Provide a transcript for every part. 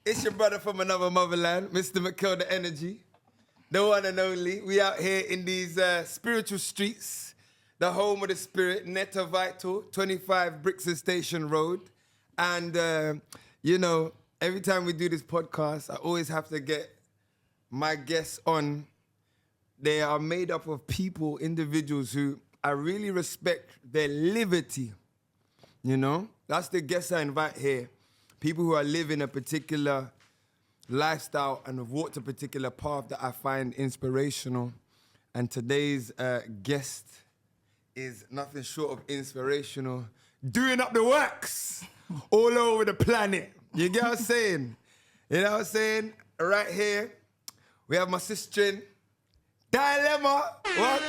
It's your brother from another motherland, Mr. McCall, the energy, the one and only. We out here in these spiritual streets, the home of the spirit, Netta Vital, 25 Brixton Station Road. And, you know, every time we do this podcast, I always have to get my guests on. They are made up of people, individuals who I really respect their liberty. You know, that's the guests I invite here. People who are living a particular lifestyle and have walked a particular path that I find inspirational. And today's guest is nothing short of inspirational, doing up the works all over the planet. You get what I'm saying? You know what I'm saying? Right here, we have my sister, Dylema. What?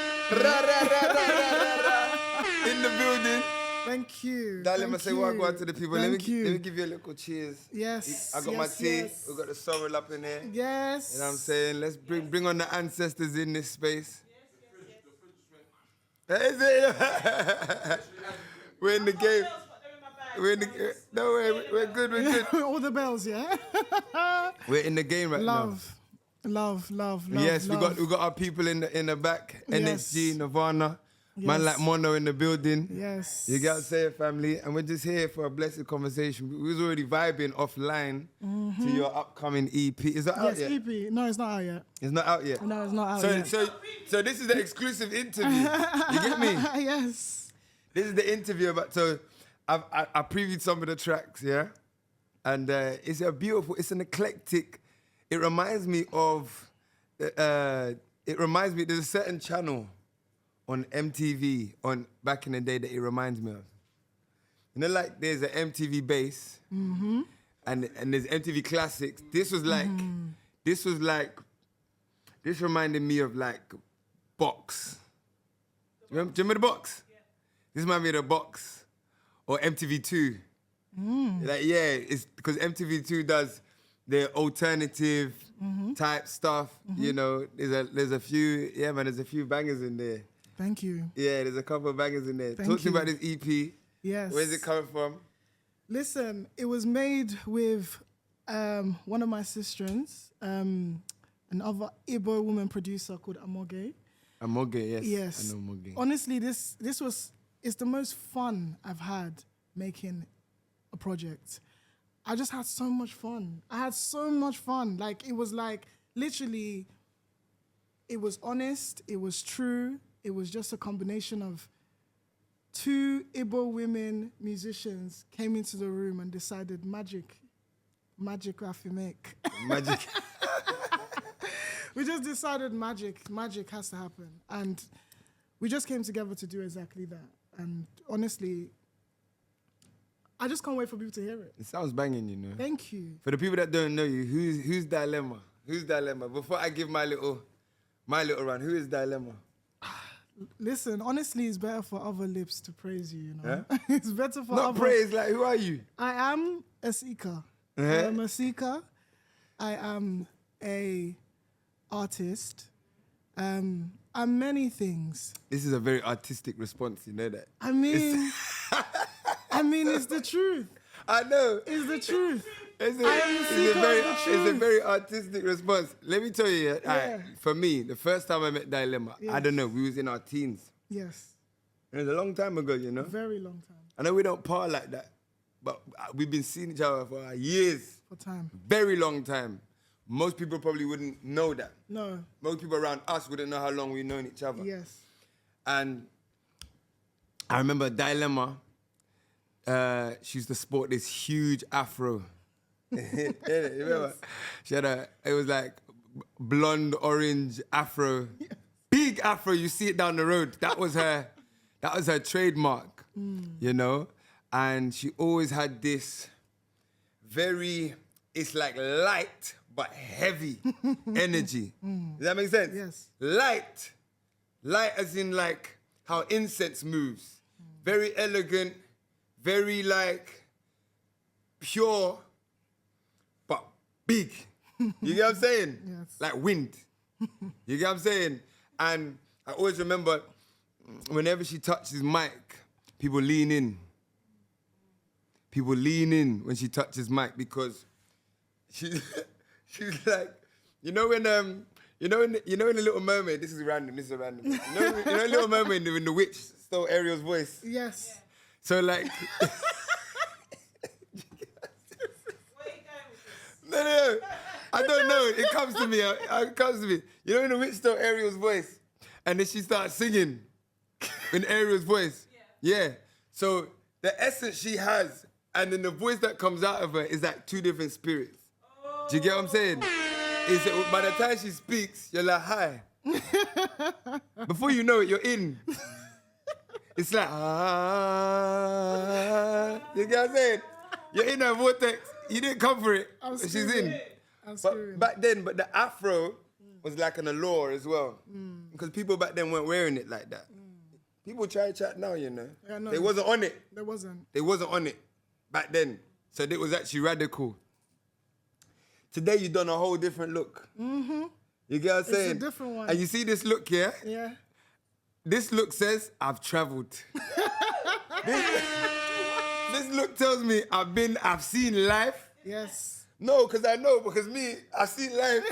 In the building. Thank you. Dylema, say what to the people. Let me give you a little cheers. Yes. I got my tea. We got the sorrel up in here. Yes. You know what I'm saying? Let's bring on the ancestors in this space. Is it? We're in the game. We're in the. No way. We're good. All the bells, yeah. We're in the game right now. Love. Yes, love. we got our people in the back. Yes. NXG, Nirvana. Yes. Man like Mono in the building. Yes. You got to say it, family. And we're just here for a blessed conversation. We was already vibing offline to your upcoming EP. Is that out yet? Yes, EP. No, it's not out yet. It's not out yet? No, it's not out yet. So this is the exclusive interview. You get me? Yes. This is the interview about, so I previewed some of the tracks, yeah? And it's it's an eclectic, it reminds me, there's a certain channel on MTV back in the day that it reminds me of. You know, like there's an MTV Base and there's MTV Classics. This reminded me of like Box. Do you remember the Box? Yeah. This reminded me of the Box or MTV2. Like, yeah, it's because MTV2 does their alternative type stuff. You know, there's a few bangers in there. Thank you. Yeah, there's a couple of bangers in there. Talk to me about this EP. Yes. Where's it coming from? Listen, it was made with one of my sisters, another Igbo woman producer called Amoge. Amoge, yes. Yes. I know Amoge. Honestly, it's the most fun I've had making a project. I just had so much fun. Like, it was like, literally, it was honest, it was true. It was just a combination of two Igbo women musicians came into the room and decided magic have to make. Magic. We just decided magic has to happen. And we just came together to do exactly that. And honestly, I just can't wait for people to hear it. It sounds banging, you know. Thank you. For the people that don't know you, who's Dylema? Who's Dylema? Before I give my little run, who is Dylema? Listen, honestly, it's better for other lips to praise you, you know? Huh? It's better for Not praise, like, who are you? I am a seeker. Uh-huh. I am a seeker. I am a artist. I'm many things. This is a very artistic response, you know that? I mean, it's the truth. I know. It's the truth. It's a very artistic response. Let me tell you, for me, the first time I met Dylema, I don't know, we was in our teens. Yes. It was a long time ago, you know? A very long time. I know we don't part like that, but we've been seeing each other for years. For time. Very long time. Most people probably wouldn't know that. No. Most people around us wouldn't know how long we've known each other. Yes. And I remember Dylema, she used to sport this huge afro. You remember? She had it was like blonde, orange afro. Yes. Big afro, you see it down the road. That was her trademark, you know? And she always had this it's like light but heavy energy. Does that make sense? Yes. Light as in like how incense moves. Very elegant, very like pure, but big. You get what I'm saying? Yes. Like wind. You get what I'm saying? And I always remember whenever she touches mic, people lean in. People lean in when she touches mic because she's like, you know when in the Little Mermaid. This is random. You know Little Mermaid when the witch stole Ariel's voice. Yes. So like. No. I don't know. It comes to me. You know when the witch stole Ariel's voice, and then she starts singing in Ariel's voice. Yeah. So the essence she has, and then the voice that comes out of her is like two different spirits. Do you get what I'm saying? Is that by the time she speaks, you're like, hi. Before you know it, you're in. It's like, you get what I'm saying? You're in her vortex. You didn't come for it. She's in. But back then, the afro was like an allure as well. Because people back then weren't wearing it like that. People try to chat now, you know. Yeah, no, they wasn't on it. There wasn't. They wasn't on it back then. So it was actually radical. Today you done a whole different look. Mm-hmm. You get what I'm saying? It's a different one. And you see this look here? Yeah. This look says, I've traveled. This look tells me I've seen life. Yes. No, because me, I've seen life.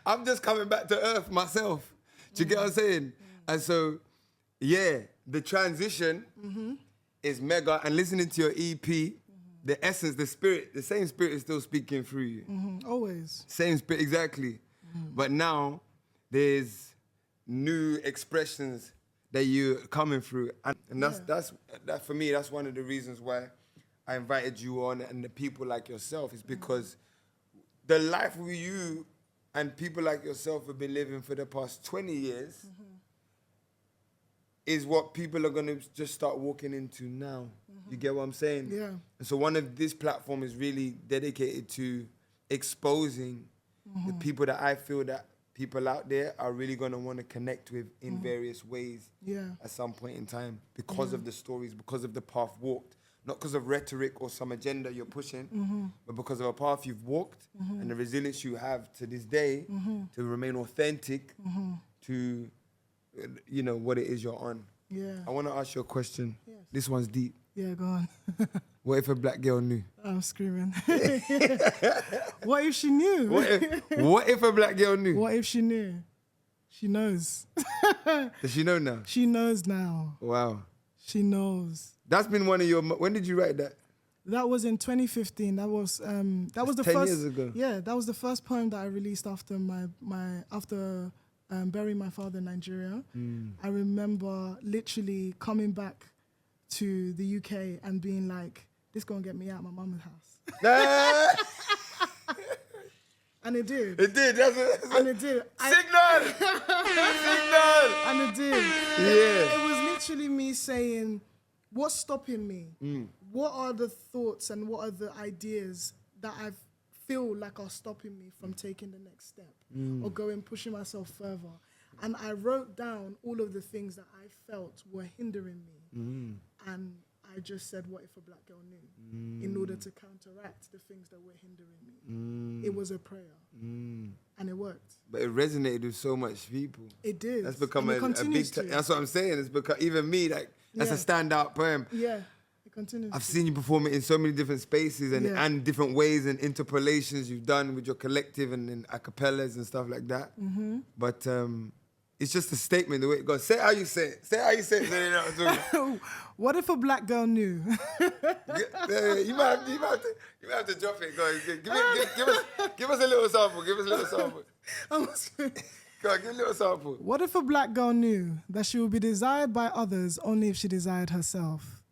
I'm just coming back to earth myself. Do you get what I'm saying? And so, yeah, the transition is mega. And listening to your EP, the essence, the spirit, the same spirit is still speaking through you. Always. Same spirit, exactly. But now there's new expressions that you're coming through. And that's for me, that's one of the reasons why I invited you on, and the people like yourself, is because the life you and people like yourself have been living for the past 20 years is what people are going to just start walking into now. You get what I'm saying? Yeah. And so one of this platform is really dedicated to exposing the people that I feel that people out there are really going to want to connect with in various ways at some point in time, because of the stories, because of the path walked. Not because of rhetoric or some agenda you're pushing, but because of a path you've walked and the resilience you have to this day to remain authentic to, you know, what it is you're on. Yeah. I want to ask you a question. Yes. This one's deep. Yeah, go on. What if a black girl knew? I'm screaming. What if she knew? What if a black girl knew? What if she knew? She knows. Does she know now? She knows now. Wow. She knows. That's been one of your... When did you write that? That was in 2015. That was the 10 first. years ago. Yeah, that was the first poem that I released after after burying my father in Nigeria. I remember literally coming back to the UK and being like, "This gonna get me out of my mama's house." And it did. It did. And it did. Signal! Signal! And it did. Yeah. It was literally me saying, what's stopping me? What are the thoughts and what are the ideas that I feel like are stopping me from taking the next step or pushing myself further? And I wrote down all of the things that I felt were hindering me. And I just said, what if a black girl knew? In order to counteract the things that were hindering me. It was a prayer. And it worked. But it resonated with so much people. It did. That's become and a big... That's what I'm saying. It's become... Even me, like, that's a standout poem. Yeah. It continues. I've seen you perform it in so many different spaces and different ways and interpolations you've done with your collective and a cappellas and stuff like that. But it's just a statement, the way it goes. Say it how you say it. Say it how you say it. So they know what I'm talking about. What if a black girl knew? You might have to drop it. Go on, give us a little sample. Give us a little sample. Go on, give a little sample. What if a black girl knew that she would be desired by others only if she desired herself?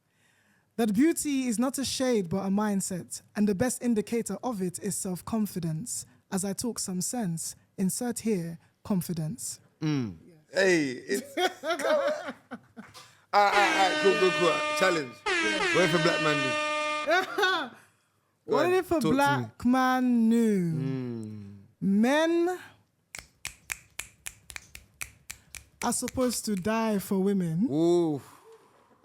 That beauty is not a shade but a mindset, and the best indicator of it is self-confidence. As I talk some sense, insert here, confidence. Yes. Hey, it's... All right, cool. Challenge. What if a black man knew? What if a black man knew? Men are supposed to die for women. Ooh.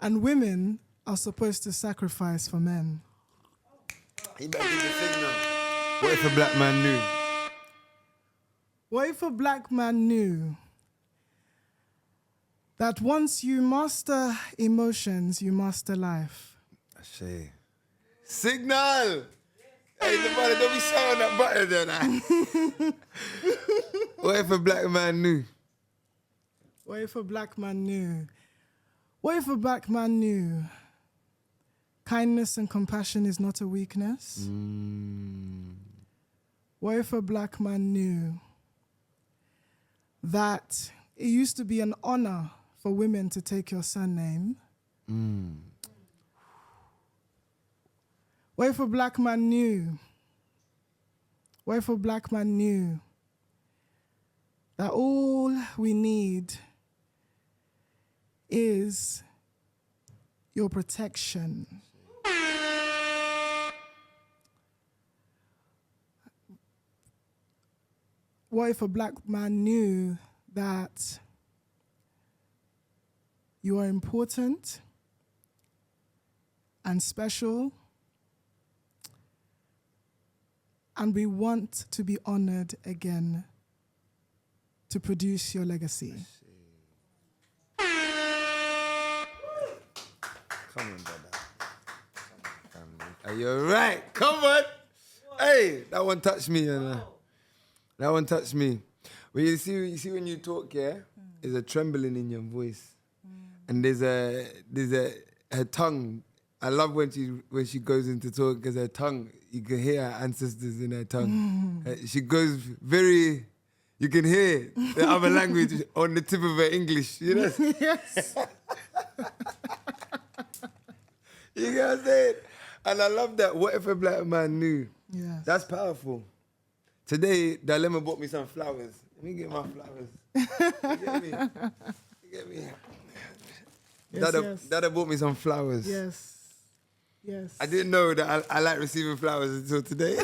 And women are supposed to sacrifice for men. He better give the signal. What if a black man knew? What if a black man knew that once you master emotions, you master life? I say. Signal! Hey, the brother, don't be shouting that button there now. What if a black man knew? What if a black man knew? What if a black man knew kindness and compassion is not a weakness? What if a black man knew that it used to be an honor for women to take your surname? What if a black man knew? What if a black man knew that all we need is your protection? What if a black man knew that you are important and special, and we want to be honored again to produce your legacy? Come on, brother. Are you all right? Come on. Hey, that one touched me, you know. That one touched me. Well, you see when you talk, yeah, there's a trembling in your voice, and there's her tongue. I love when she goes into talk because her tongue, you can hear her ancestors in her tongue. She goes very, you can hear the other language on the tip of her English, you know? Yes. You get what I'm saying? And I love that. What if a black man knew? Yes. That's powerful. Today, Dylema bought me some flowers. Let me get my flowers. You get me? You get me? Yes, Dada bought me some flowers. Yes. Yes. I didn't know that I like receiving flowers until today.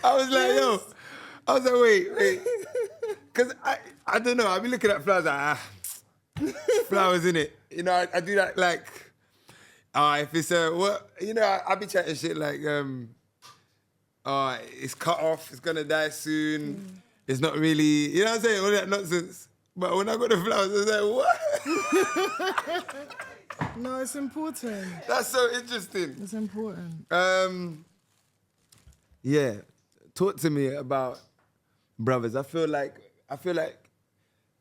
I was like, yo. I was like, wait. Because I don't know. I'll be looking at flowers like, flowers in it. You know, I do that like, if it's I'll be chatting shit like, it's cut off, it's gonna die soon. It's not really, you know what I'm saying? All that nonsense. But when I got the flowers, I was like, what? No, it's important. That's so interesting. It's important. Yeah. Talk to me about brothers. I feel like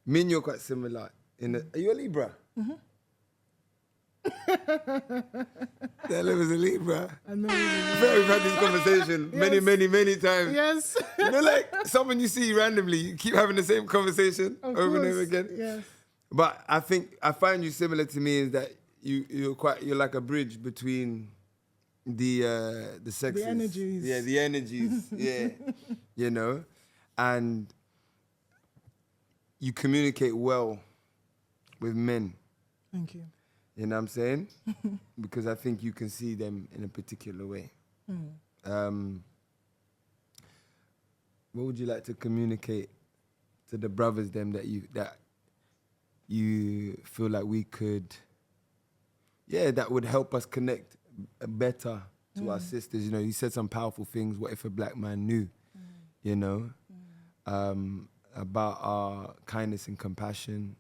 me and you're quite similar. Are you a Libra? Mm-hmm. That was a Libra. I know. I feel like we've had this conversation many times. Yes. You know, like someone you see randomly, you keep having the same conversation over and over again. Yes. But I think I find you similar to me is that you're like a bridge between the sexes. The energies. Yeah, the energies. Yeah. You know? And you communicate well with men. Thank you. You know what I'm saying? Because I think you can see them in a particular way. What would you like to communicate to the brothers them that you feel like we could, that would help us connect better to our sisters? You know, you said some powerful things. What if a black man knew? You know, about our kindness and compassion.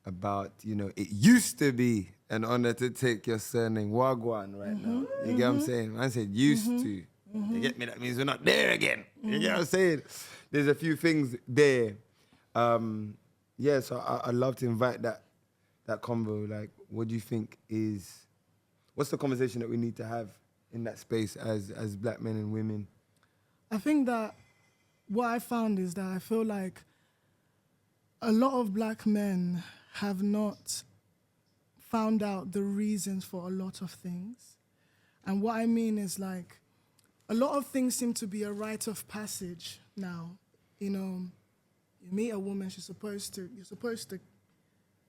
About, you know, it used to be an honor to take your surname Wagwan right now. You get what I'm saying? I said used to. You get me? That means we're not there again. You get what I'm saying? There's a few things there. So I'd love to invite that convo. Like, what do you think what's the conversation that we need to have in that space as black men and women? I think that what I found is that I feel like a lot of black men have not found out the reasons for a lot of things. And what I mean is like, a lot of things seem to be a rite of passage now. You know, you meet a woman, you're supposed to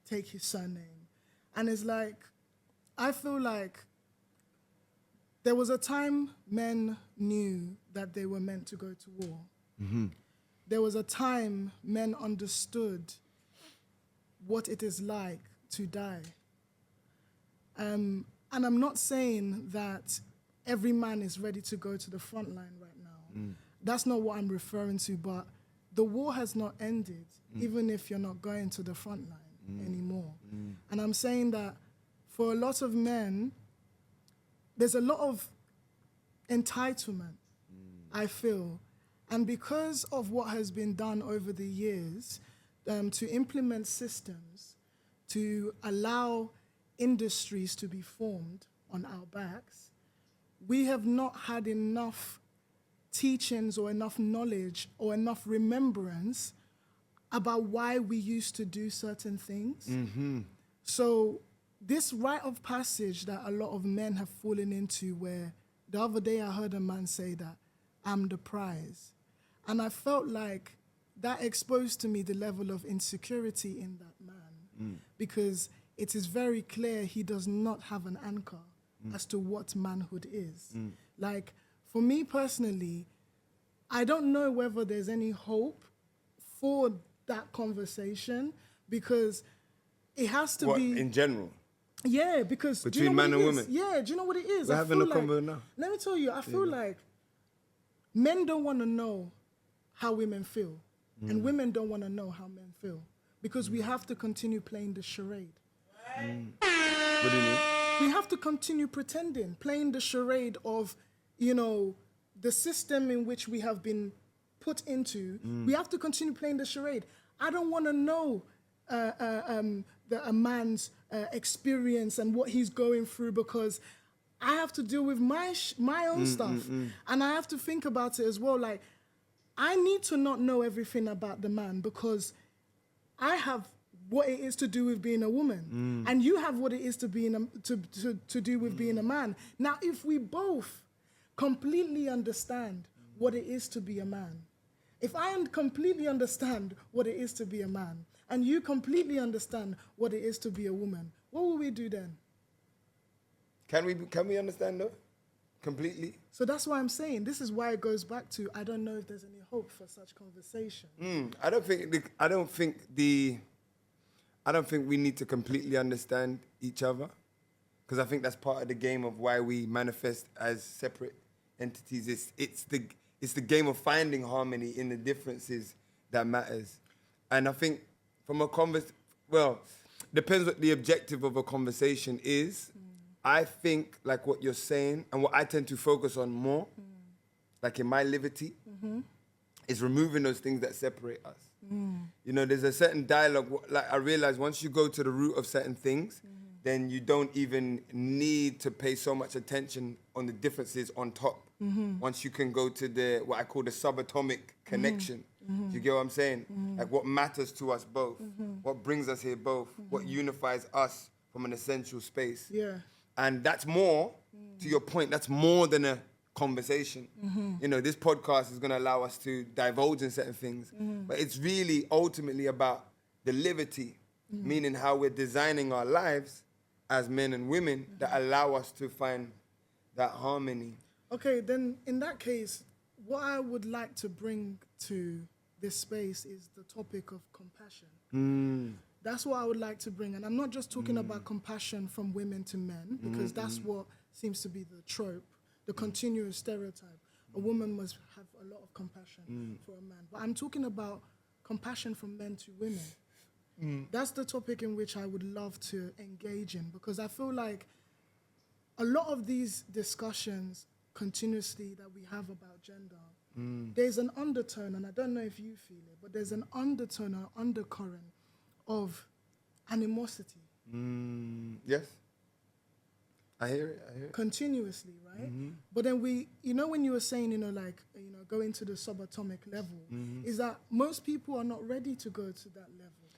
take his surname. And it's like, I feel like there was a time men knew that they were meant to go to war. There was a time men understood what it is like to die. And I'm not saying that every man is ready to go to the front line right now. That's not what I'm referring to, but the war has not ended, even if you're not going to the front line anymore. And I'm saying that for a lot of men, there's a lot of entitlement, I feel. And because of what has been done over the years to implement systems to allow industries to be formed on our backs, we have not had enough teachings or enough knowledge or enough remembrance about why we used to do certain things. So this rite of passage that a lot of men have fallen into, where the other day I heard a man say that, I'm the prize. And I felt like that exposed to me the level of insecurity in that man, because it is very clear he does not have an anchor as to what manhood is. Like, for me personally, I don't know whether there's any hope for that conversation, because it has to be... in general? Yeah, because... Between man and women? Yeah, do you know what it is? We're having a convo now. Let me tell you, I feel like men don't want to know how women feel, and women don't want to know how men feel, because we have to continue playing the charade. What do you mean? We have to continue pretending, playing the charade of, you know, the system in which we have been put into. We have to continue playing the charade. I don't want to know a man's experience and what he's going through, because I have to deal with my own stuff. And I have to think about it as well. Like, I need to not know everything about the man, because I have what it is to do with being a woman, and you have what it is to being to do with being a man. Now, if we both completely understand what it is to be a man, if I completely understand what it is to be a man, and you completely understand what it is to be a woman, what will we do then? Can we understand though? Completely? So that's why I'm saying, this is why it goes back to, I don't know if there's any hope for such conversation. I don't think we need to completely understand each other, because I think that's part of the game of why we manifest as separate entities. It's the game of finding harmony in the differences that matters. And I think from a depends what the objective of a conversation is. I think, like what you're saying, and what I tend to focus on more, like in my liberty, is removing those things that separate us. You know, there's a certain dialogue, like I realize once you go to the root of certain things, then you don't even need to pay so much attention on the differences on top. Once you can go to what I call the subatomic connection. Do you get what I'm saying? Like what matters to us both, what brings us here both, what unifies us from an essential space. Yeah. And that's more, to your point, that's more than a conversation. You know, this podcast is going to allow us to divulge in certain things, but it's really ultimately about the liberty, meaning how we're designing our lives as men and women that allow us to find that harmony. Okay, then in that case, what I would like to bring to this space is the topic of compassion. That's what I would like to bring. And I'm not just talking about compassion from women to men, because that's what seems to be the trope, the continuous stereotype. A woman must have a lot of compassion for a man. But I'm talking about compassion from men to women. That's the topic in which I would love to engage in, because I feel like a lot of these discussions continuously that we have about gender, there's an undertone, and I don't know if you feel it, but there's an undertone or undercurrent of animosity. Yes. I hear it. Continuously, right? But then when you were saying, going to the subatomic level, is that most people are not ready to go to that level.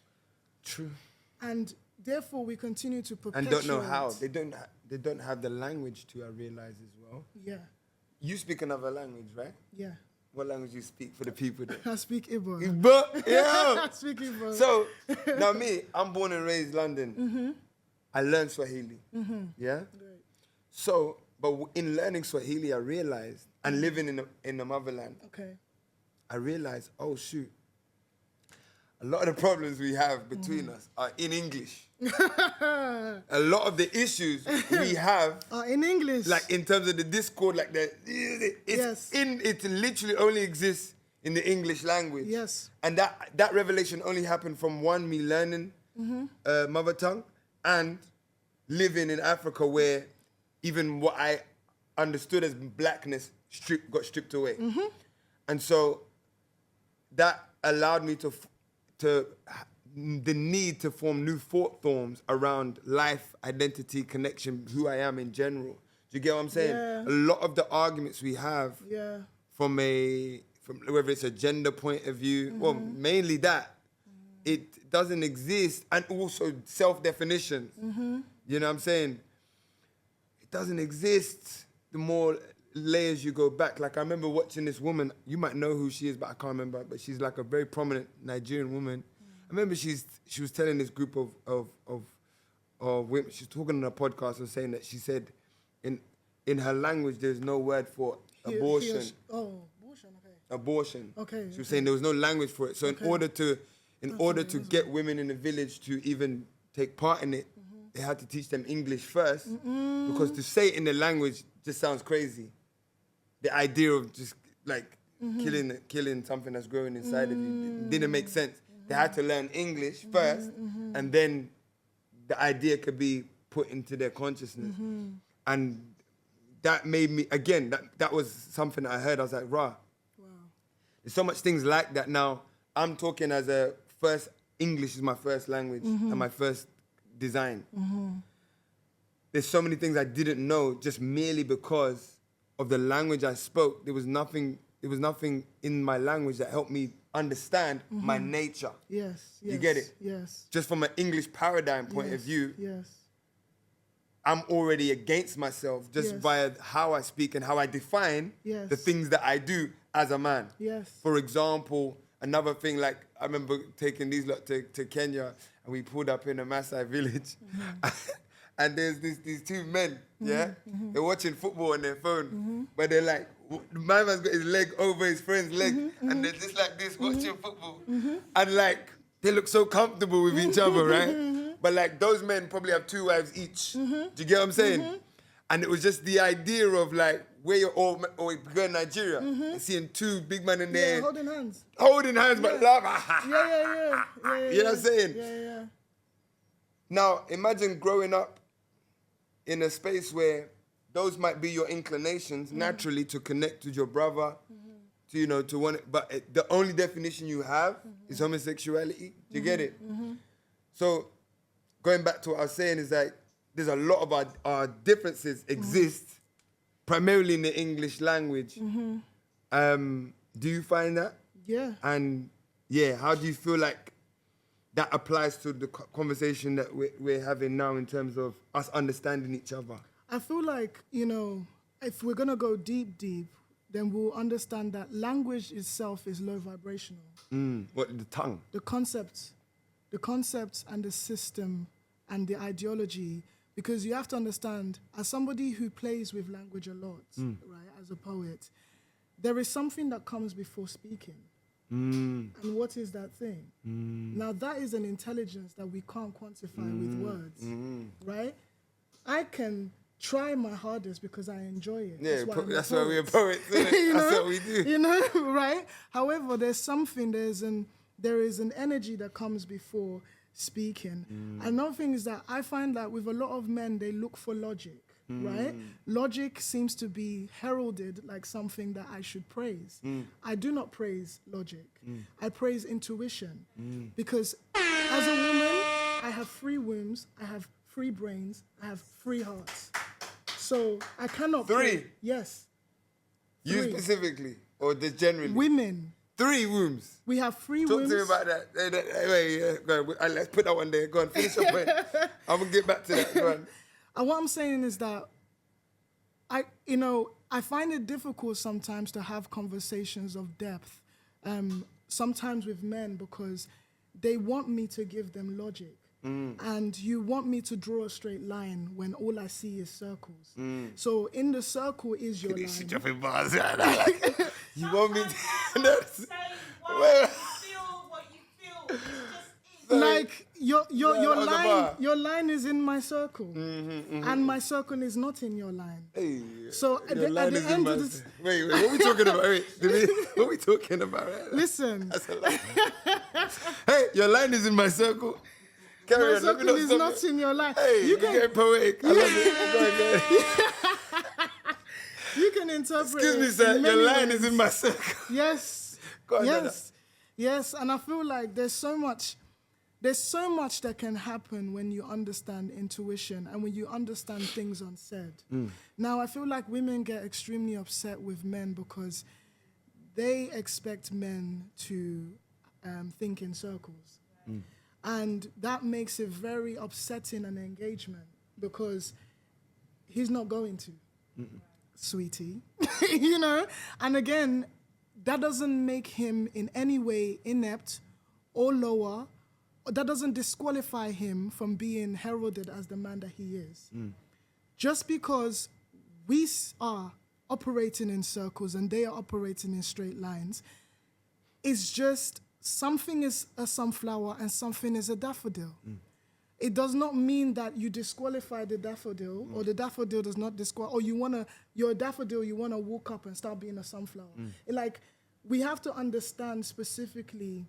True. And therefore we continue to perpetuate. And don't know how. They don't have the language to, I realize as well. Yeah. You speak another language, right? Yeah. What language do you speak for the people there? I speak Igbo. Igbo? Yeah. I speak Igbo. So, now me, I'm born and raised London. I learned Swahili. Yeah? Great. So, but in learning Swahili, I realized, and living in the motherland, I realized, oh shoot, a lot of the problems we have between us are in English. A lot of the issues we have are in English. Like in terms of the discord, like it literally only exists in the English language. Yes. And that revelation only happened from me learning mother tongue, and living in Africa, where even what I understood as blackness got stripped away. And so that allowed me to the need to form new thought forms around life, identity, connection, who I am in general. Do you get what I'm saying? Yeah. A lot of the arguments we have from whether it's a gender point of view, well, mainly that, it doesn't exist, and also self-definitions. You know what I'm saying? It doesn't exist the more layers you go back. Like, I remember watching this woman, you might know who she is, but I can't remember, but she's like a very prominent Nigerian woman. I remember she was telling this group of women, she's talking on a podcast and saying that she said in her language there's no word for abortion. Abortion, okay. Abortion. Okay. She was saying there was no language for it. So in order to get women in the village to even take part in it, they had to teach them English first, because to say it in the language just sounds crazy. The idea of just like killing something that's growing inside of you didn't make sense. They had to learn English first, and then the idea could be put into their consciousness. And that made me, again, that was something that I heard. I was like, rah. Wow. There's so much things like that now. I'm talking as English is my first language and my first design. There's so many things I didn't know just merely because of the language I spoke. There was nothing in my language that helped me understand my nature. Yes. You get it? Yes. Just from an English paradigm point of view, I'm already against myself just via how I speak and how I define the things that I do as a man. Yes. For example, another thing, like I remember taking these lot to Kenya, and we pulled up in a Maasai village. And there's these two men, they're watching football on their phone, but they're like, my man's got his leg over his friend's leg, and they're just like this watching football. And like, they look so comfortable with each other, right? But like, those men probably have 2 wives each. Do you get what I'm saying? And it was just the idea of like, where you're all, or you go in Nigeria, and seeing 2 big men in there. Holding hands. Holding hands, but love. Yeah. You know what I'm saying? Yeah. Now, imagine growing up in a space where those might be your inclinations naturally to connect with your brother, to want it, but the only definition you have is homosexuality. Do you get it? So, going back to what I was saying is like, there's a lot of our differences exist primarily in the English language. Do you find that? Yeah. And yeah, how do you feel like that applies to the conversation that we're having now in terms of us understanding each other? I feel like, if we're going to go deep, then we'll understand that language itself is low vibrational. What, the tongue? The concepts and the system and the ideology, because you have to understand, as somebody who plays with language a lot, right, as a poet, there is something that comes before speaking. And what is that thing? Now, that is an intelligence that we can't quantify with words, right? I can try my hardest because I enjoy it. Yeah, that's why we're poets, isn't it? That's what we do. Right? However, there is an energy that comes before speaking. Another thing is that I find that with a lot of men, they look for logic. Right? Logic seems to be heralded like something that I should praise. I do not praise logic. I praise intuition. Because as a woman, I have 3 wombs, I have 3 brains, I have 3 hearts. So I cannot 3? Yes. 3. You specifically? Or just generally? Women. 3 wombs? We have 3 Talk wombs. to me about that. Wait, go on. Let's put that one there. Go on, finish your point. I'm going to get back to that. Go on. And what I'm saying is that I find it difficult sometimes to have conversations of depth, sometimes with men, because they want me to give them logic. And you want me to draw a straight line when all I see is circles. So in the circle is your line. Dropping bars. You want me to... Say what you feel. Like your line is in my circle, and my circle is not in your line. Hey, so at the end of the wait, what are we talking about? What are we talking about? Listen. That's a lie. Hey, your line is in my circle. Carry My on. circle is not in your line. Hey, you get poetic. I love it. Go ahead. can interpret. Excuse me, it sir. in Your many line ways. is in my circle. Yes. Go on, Dada. Yes. Yes. And I feel like there's so much that can happen when you understand intuition and when you understand things unsaid. Now, I feel like women get extremely upset with men because they expect men to think in circles. And that makes it very upsetting an engagement because he's not going to, sweetie, you know? And again, that doesn't make him in any way inept or lower. That doesn't disqualify him from being heralded as the man that he is. Just because we are operating in circles and they are operating in straight lines, it's just something is a sunflower and something is a daffodil. It does not mean that you disqualify the daffodil or the daffodil does not disqualify, or you're a daffodil, you want to walk up and start being a sunflower. We have to understand specifically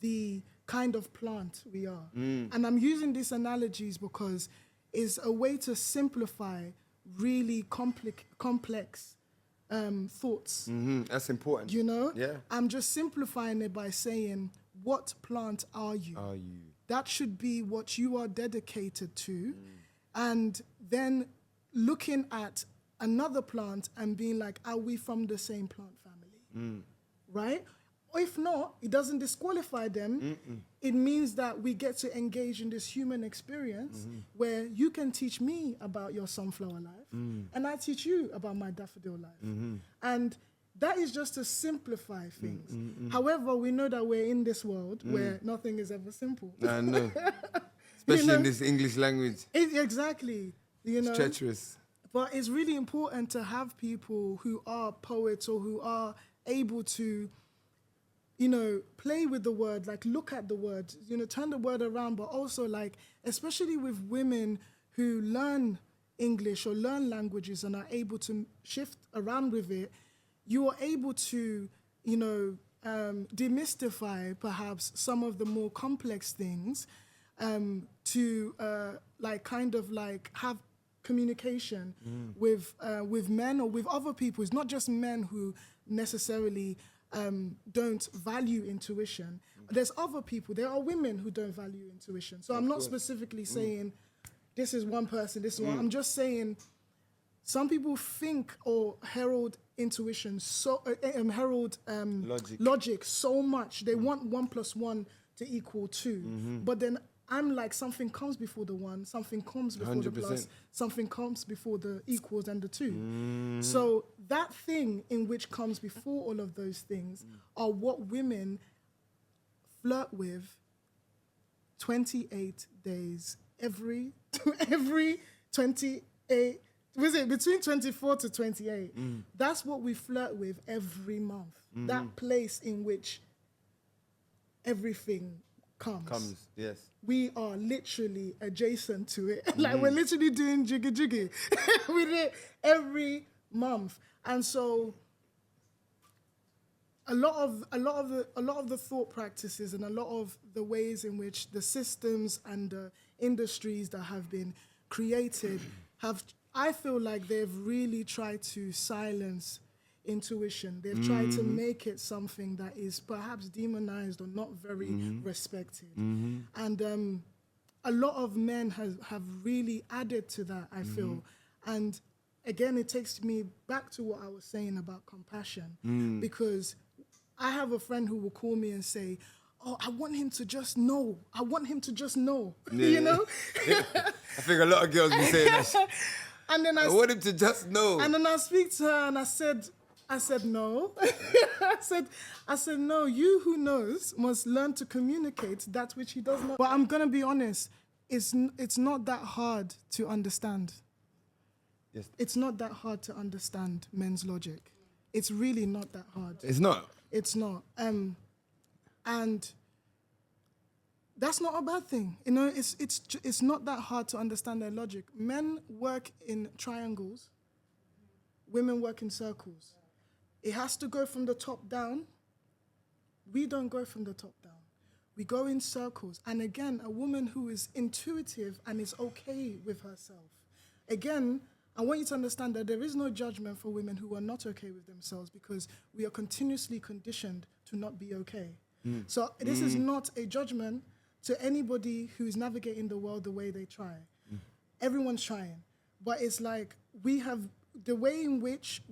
the kind of plant we are. And I'm using these analogies because it's a way to simplify really complex thoughts. That's important. You know? Yeah. I'm just simplifying it by saying, what plant are you? That should be what you are dedicated to. And then looking at another plant and being like, are we from the same plant family? Right? Or if not, it doesn't disqualify them. It means that we get to engage in this human experience where you can teach me about your sunflower life and I teach you about my daffodil life. And that is just to simplify things. However, we know that we're in this world where nothing is ever simple. I know. Especially in this English language. Exactly. You know? It's treacherous. But it's really important to have people who are poets or who are able to, you know, play with the word, like look at the word, you know, turn the word around, but also like, especially with women who learn English or learn languages and are able to shift around with it, you are able to, you know, demystify perhaps some of the more complex things to like kind of like have communication with men or with other people. It's not just men who necessarily don't value intuition. There's other people. There are women who don't value intuition. So I'm not specifically saying this is one person, this is one. I'm just saying some people think or herald intuition, so herald logic so much. They want 1 + 1 to equal 2. But then I'm like, something comes before the 1, something comes before 100%. The plus, something comes before the equals and the 2. So that thing in which comes before all of those things are what women flirt with 28 days, every 28, was it between 24 to 28? That's what we flirt with every month. That place in which everything comes. Yes. We are literally adjacent to it. Like we're literally doing jiggy with it every month. And so a lot of the thought practices and a lot of the ways in which the systems and the industries that have been created I feel like they've really tried to silence intuition. They've tried to make it something that is perhaps demonized or not very respected. And a lot of men have really added to that, I feel. And again, it takes me back to what I was saying about compassion, because I have a friend who will call me and say, oh, I want him to just know. I want him to just know, you know? I think a lot of girls be saying that. And then I want him to just know. And then I speak to her and I said no. I said no. You who knows must learn to communicate that which he does not. But I'm gonna be honest. It's not that hard to understand. Yes. It's not that hard to understand men's logic. It's really not that hard. It's not. It's not. And that's not a bad thing. You know, it's not that hard to understand their logic. Men work in triangles. Women work in circles. It has to go from the top down. We don't go from the top down. We go in circles. And again, a woman who is intuitive and is okay with herself. Again, I want you to understand that there is no judgment for women who are not okay with themselves, because we are continuously conditioned to not be okay. So this is not a judgment to anybody who is navigating the world the way they try. Everyone's trying. But it's like we have the way in which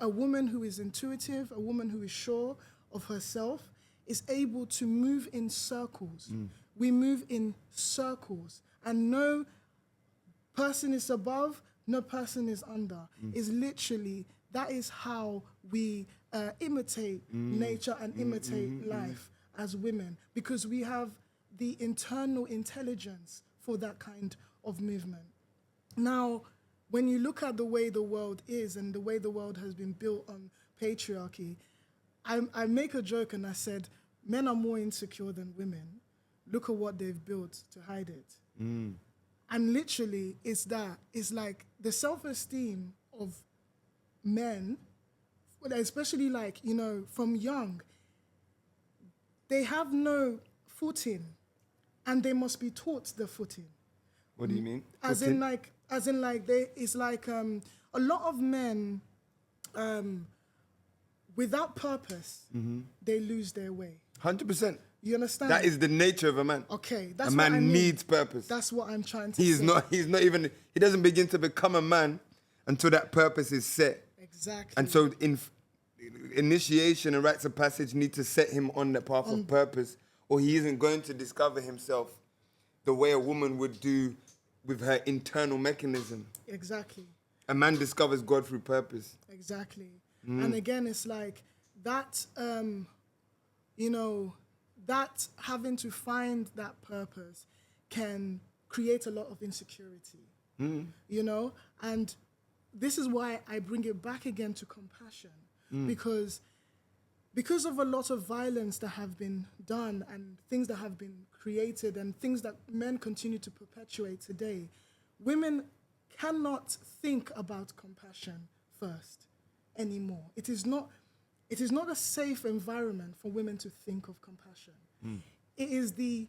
a woman who is intuitive, a woman who is sure of herself, is able to move in circles. We move in circles. And no person is above, no person is under. It's literally, that is how we imitate nature and imitate life as women, because we have the internal intelligence for that kind of movement. Now, when you look at the way the world is and the way the world has been built on patriarchy, I make a joke and I said, men are more insecure than women. Look at what they've built to hide it. And literally, it's that. It's like the self-esteem of men, especially like, you know, from young, they have no footing and they must be taught the footing. What do you mean? As in like, it's like a lot of men, without purpose, they lose their way. 100%. You understand? That is the nature of a man. Okay, that's a what man I mean. needs purpose. That's what I'm trying to He's say. not even, he doesn't begin to become a man until that purpose is set. Exactly. And so initiation and rites of passage need to set him on the path of purpose, or he isn't going to discover himself the way a woman would do with her internal mechanism. Exactly. A man discovers God through purpose. Exactly. And again, it's like that, you know, that having to find that purpose can create a lot of insecurity, you know? And this is why I bring it back again to compassion, because of a lot of violence that have been done and things that have been created and things that men continue to perpetuate today, women cannot think about compassion first anymore. It is not a safe environment for women to think of compassion. It is the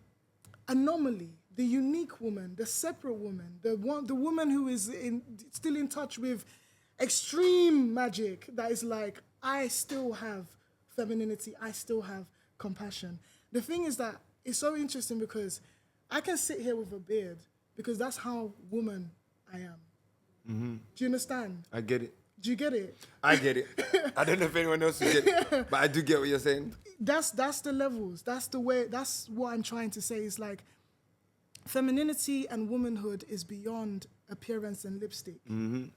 anomaly, the unique woman, the separate woman, the woman who is still in touch with extreme magic that is like, I still have femininity, I still have compassion. The thing is that it's so interesting because I can sit here with a beard because that's how woman I am. Do you understand? I get it. Do you get it? I get it. I don't know if anyone else will get it, but I do get what you're saying. That's the levels. That's the way. That's what I'm trying to say. It's like femininity and womanhood is beyond appearance and lipstick.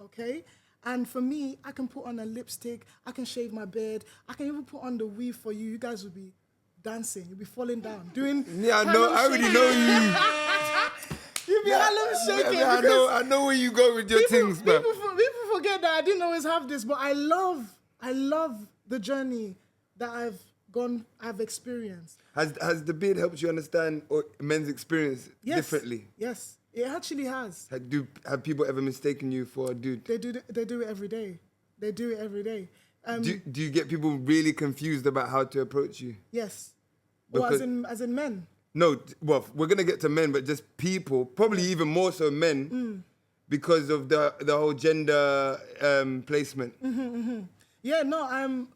Okay? And for me, I can put on a lipstick. I can shave my beard. I can even put on the weave for you. You guys will be dancing. You'll be falling down. Doing. Yeah, I know. I already know you. You'll be Harlem shaking. I know where you go with your things, man. People forget that I didn't always have this, but I love the journey that I've experienced. Has the beard helped you understand men's experience differently? Yes, it actually has. Have people ever mistaken you for a dude? They do it every day. They do it every day. Do you get people really confused about how to approach you? Yes. Or as in men. No, well, we're gonna get to men, but just people, probably even more so men, because of the whole gender placement. Yeah, no,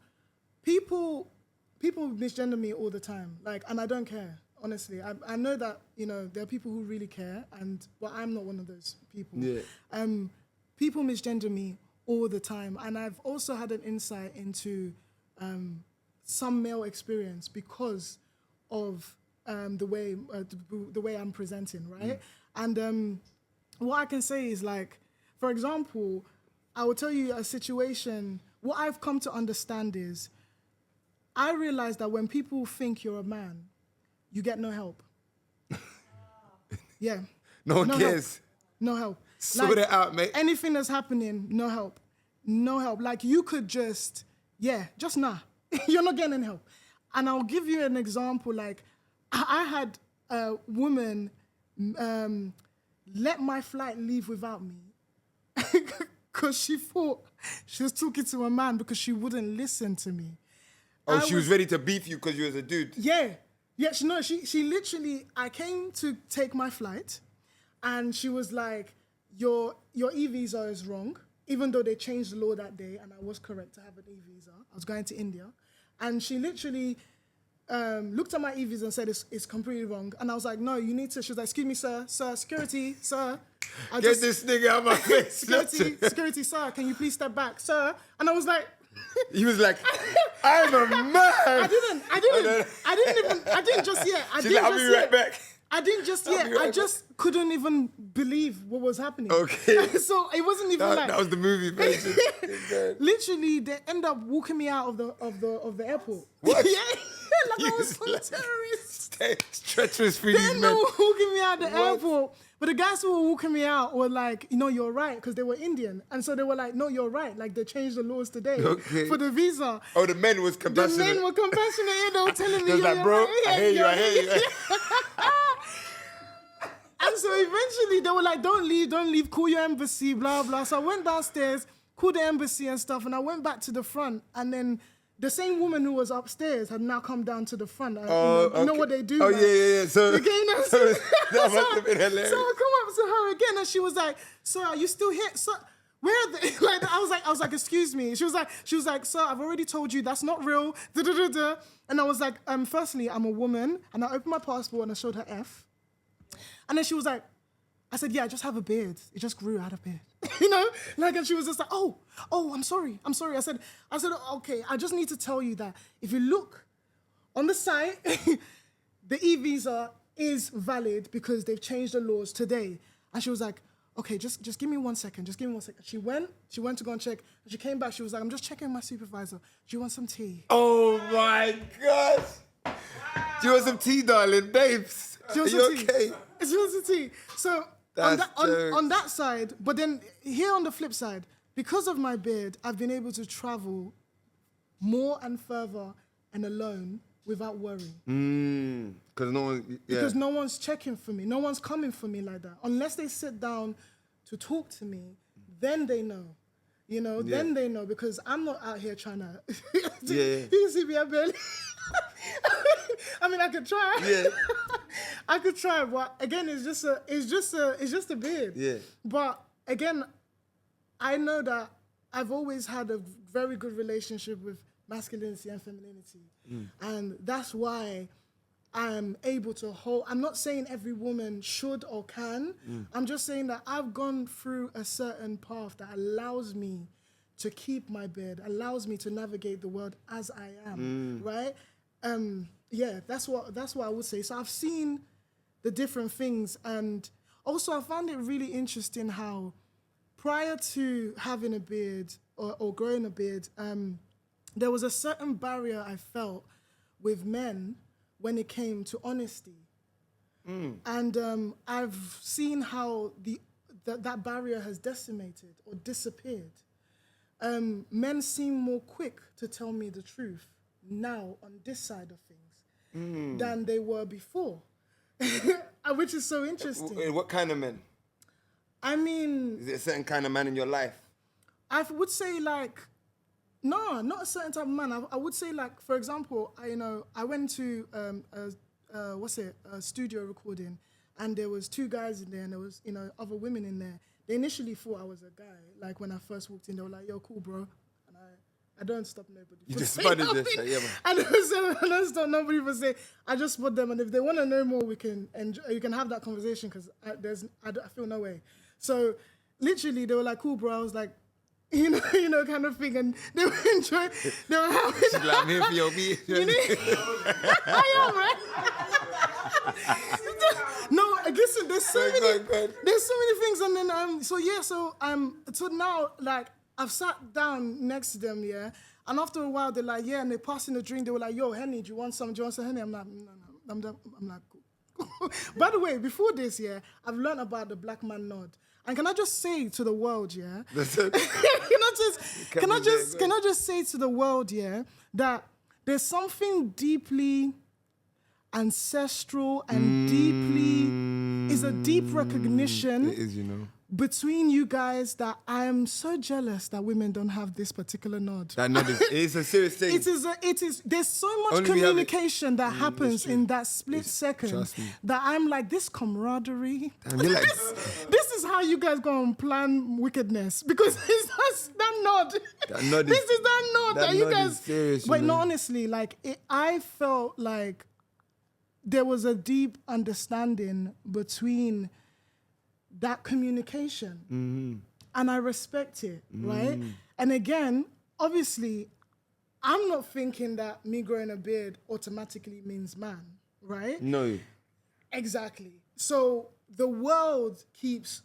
people misgender me all the time, like, and I don't care. Honestly, I know that, you know, there are people who really care, but I'm not one of those people. Yeah. People misgender me all the time, and I've also had an insight into some male experience because of the way I'm presenting, right? And what I can say is, like, for example, I will tell you a situation. What I've come to understand is, I realize that when people think you're a man, you get no help. Yeah. No one cares. Help. No help. Sort it out, mate. Anything that's happening, no help. No help. Like, you could just nah. You're not getting help. And I'll give you an example. Like, I had a woman let my flight leave without me because she thought she was talking to a man because she wouldn't listen to me. Oh, she was ready to beef you because you was a dude. Yeah. Yeah, she literally, I came to take my flight and she was like, your e-visa is wrong, even though they changed the law that day, and I was correct to have an e-visa. I was going to India. And she literally looked at my e-visa and said, it's completely wrong. And I was like, no, you need to. She was like, excuse me, sir, security, sir. Get this nigga out of my face. Security, sir, can you please step back, sir? And I was like, he was like, I'm a man. I didn't just yet. She's like, I'll be right back. I didn't just yet. I just couldn't even believe what was happening. Okay. So it wasn't even like that was the movie version. Literally, they end up walking me out of the airport. What? Yeah, like I was some terrorist. It's treacherous for They these ended men. up walking me out the What? airport. But the guys who were walking me out were like, you're right, because they were Indian. And so they were like, no, you're right. Like, they changed the laws today for the visa. Oh, the men was compassionate. The men were compassionate. And they were telling me, They was like, bro, right. I hear you. And so eventually they were like, don't leave, call your embassy, blah, blah. So I went downstairs, called the embassy and stuff, and I went back to the front. And then the same woman who was upstairs had now come down to the front. You know what they do? Oh, like, yeah. So, again, that must have been hilarious. So I come up to her again, and she was like, "Sir, are you still here? Sir, where are they?" Like I was like, "Excuse me." She was like, "Sir, I've already told you that's not real." Da, da, da, da. And I was like, "Firstly, I'm a woman," and I opened my passport and I showed her F, and then she was like, I said, "Yeah, I just have a beard. It just grew out of beard." And she was just like, oh, I'm sorry. I said, okay, I just need to tell you that if you look on the site, the e-visa is valid because they've changed the laws today. And she was like, okay, just give me 1 second. Just give me 1 second. She went to go and check. And she came back. She was like, I'm just checking my supervisor. Do you want some tea? Oh my gosh. Do you want some tea, darling? Babes, are you okay? She wants some tea. So on that side, but then here on the flip side, because of my beard, I've been able to travel more and further and alone without worrying. Because no one's checking for me. No one's coming for me like that. Unless they sit down to talk to me, then they know. Then they know, because I'm not out here trying to... You can see me, I barely... I mean, I could try. Yeah. I could try, but again, it's just a beard. Yeah. But again, I know that I've always had a very good relationship with masculinity and femininity. And that's why I'm able to hold... I'm not saying every woman should or can. I'm just saying that I've gone through a certain path that allows me to keep my beard, allows me to navigate the world as I am, right? That's what I would say. So I've seen the different things, and also I found it really interesting how prior to having a beard or growing a beard, there was a certain barrier I felt with men when it came to honesty. And I've seen how that barrier has decimated or disappeared. Men seem more quick to tell me the truth now on this side of things than they were before, which is so interesting. What kind of men? I mean... Is it a certain kind of man in your life? I would say no, not a certain type of man. I would say for example, I went to a studio recording, and there was 2 guys in there, and there was, other women in there. They initially thought I was a guy. When I first walked in, they were like, "Yo, cool, bro." And I don't stop nobody. You just spotted this, yeah, man. I don't stop nobody from saying. I just spot them, and if they want to know more, we can enjoy. You can have that conversation, because I feel no way. So literally, they were like, "Cool, bro." I was like, kind of thing, and they were enjoying. They were having. She's like, "I'm here for your beat." I am, right? No, listen. There's so many things, and then so now I've sat down next to them, yeah, and after a while they're like, yeah, and they're passing the drink. They were like, "Yo, Henny, do you want some? Henny?" I'm like, "No." I'm like, cool. By the way, before this, yeah, I've learned about the black man nod. And can I just say to the world, yeah? Can I just say to the world, yeah, that there's something deeply ancestral and deeply is a deep recognition It is, between you guys that I'm so jealous that women don't have this particular nod. That nod is a serious thing. It is. There's so much Only we have it. communication that happens in that split second trust me. that I'm like, this camaraderie. Damn, you're like- this is how you guys go and plan wickedness, because it's just that nod. That nod this is- is that nod that that you nod guys. is serious, but you no, know. honestly, like I felt like there was a deep understanding between that communication. And I respect it, right? And again, obviously, I'm not thinking that me growing a beard automatically means man, right? No. Exactly. So the world keeps,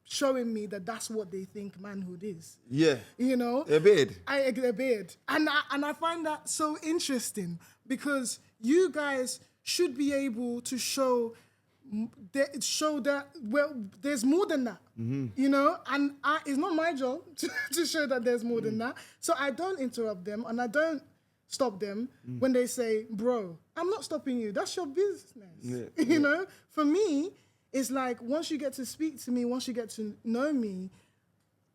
showing me that that's what they think manhood is. Yeah. You know? A beard. A beard. And I find that so interesting, because you guys should be able to show that, well, there's more than that, you know? And it's not my job to show that there's more than that. So I don't interrupt them and I don't stop them when they say, bro, I'm not stopping you. That's your business, you know? For me, it's like, once you get to speak to me, once you get to know me,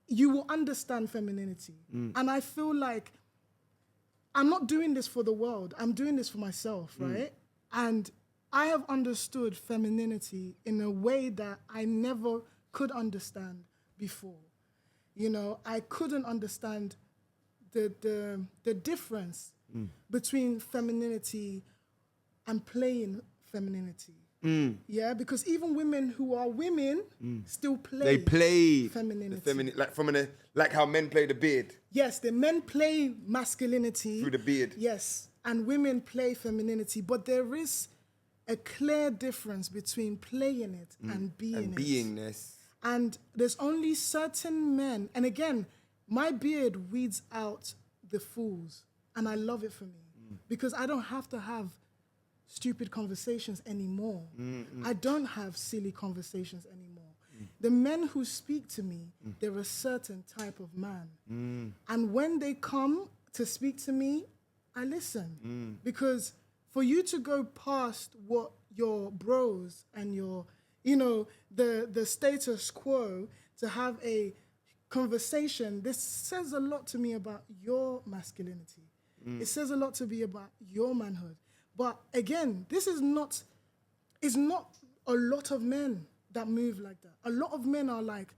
you will understand femininity. And I feel like I'm not doing this for the world. I'm doing this for myself, right? And I have understood femininity in a way that I never could understand before. You know, I couldn't understand the difference between femininity and playing femininity. Yeah, because even women who are women still play. They play femininity. Like how men play the beard Yes, the men play masculinity through the beard. Yes, and women play femininity, but there is a clear difference between playing it and being And beingness. And there's only certain men, and again, my beard weeds out the fools, and I love it for me because I don't have to have stupid conversations anymore. I don't have silly conversations anymore. The men who speak to me, they're a certain type of man. And when they come to speak to me, I listen. Because for you to go past what your bros and your, the status quo, to have a conversation, this says a lot to me about your masculinity. It says a lot to me about your manhood. But again, it's not a lot of men that move like that. A lot of men are like,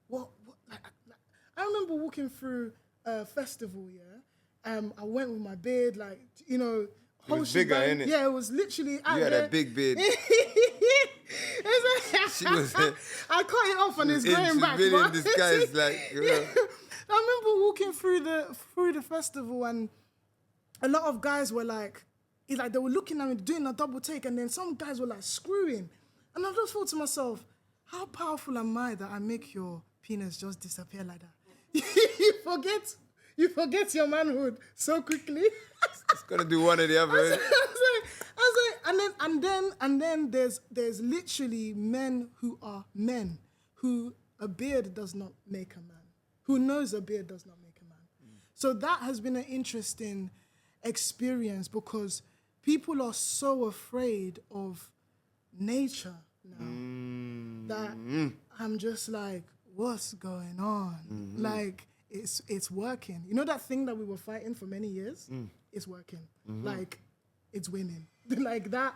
what like, I remember walking through a festival, I went with my beard, whole was bigger, shebang. innit? Yeah, it was literally out You had there. a big beard. She was- I cut it off and it's growing back. Really in but- disguise, like, I remember walking through the festival, and a lot of guys were like, they were looking at me doing a double take, and then some guys were like screwing. And I just thought to myself, how powerful am I that I make your penis just disappear like that? you forget your manhood so quickly. it's gonna do one or the other. I was like, and then there's literally men who are men, who a beard does not make a man, who knows a beard does not make a man. So that has been an interesting experience, because people are so afraid of nature now that I'm just like, what's going on? Like, it's working. You know that thing that we were fighting for many years? It's working. Like, it's winning. Like that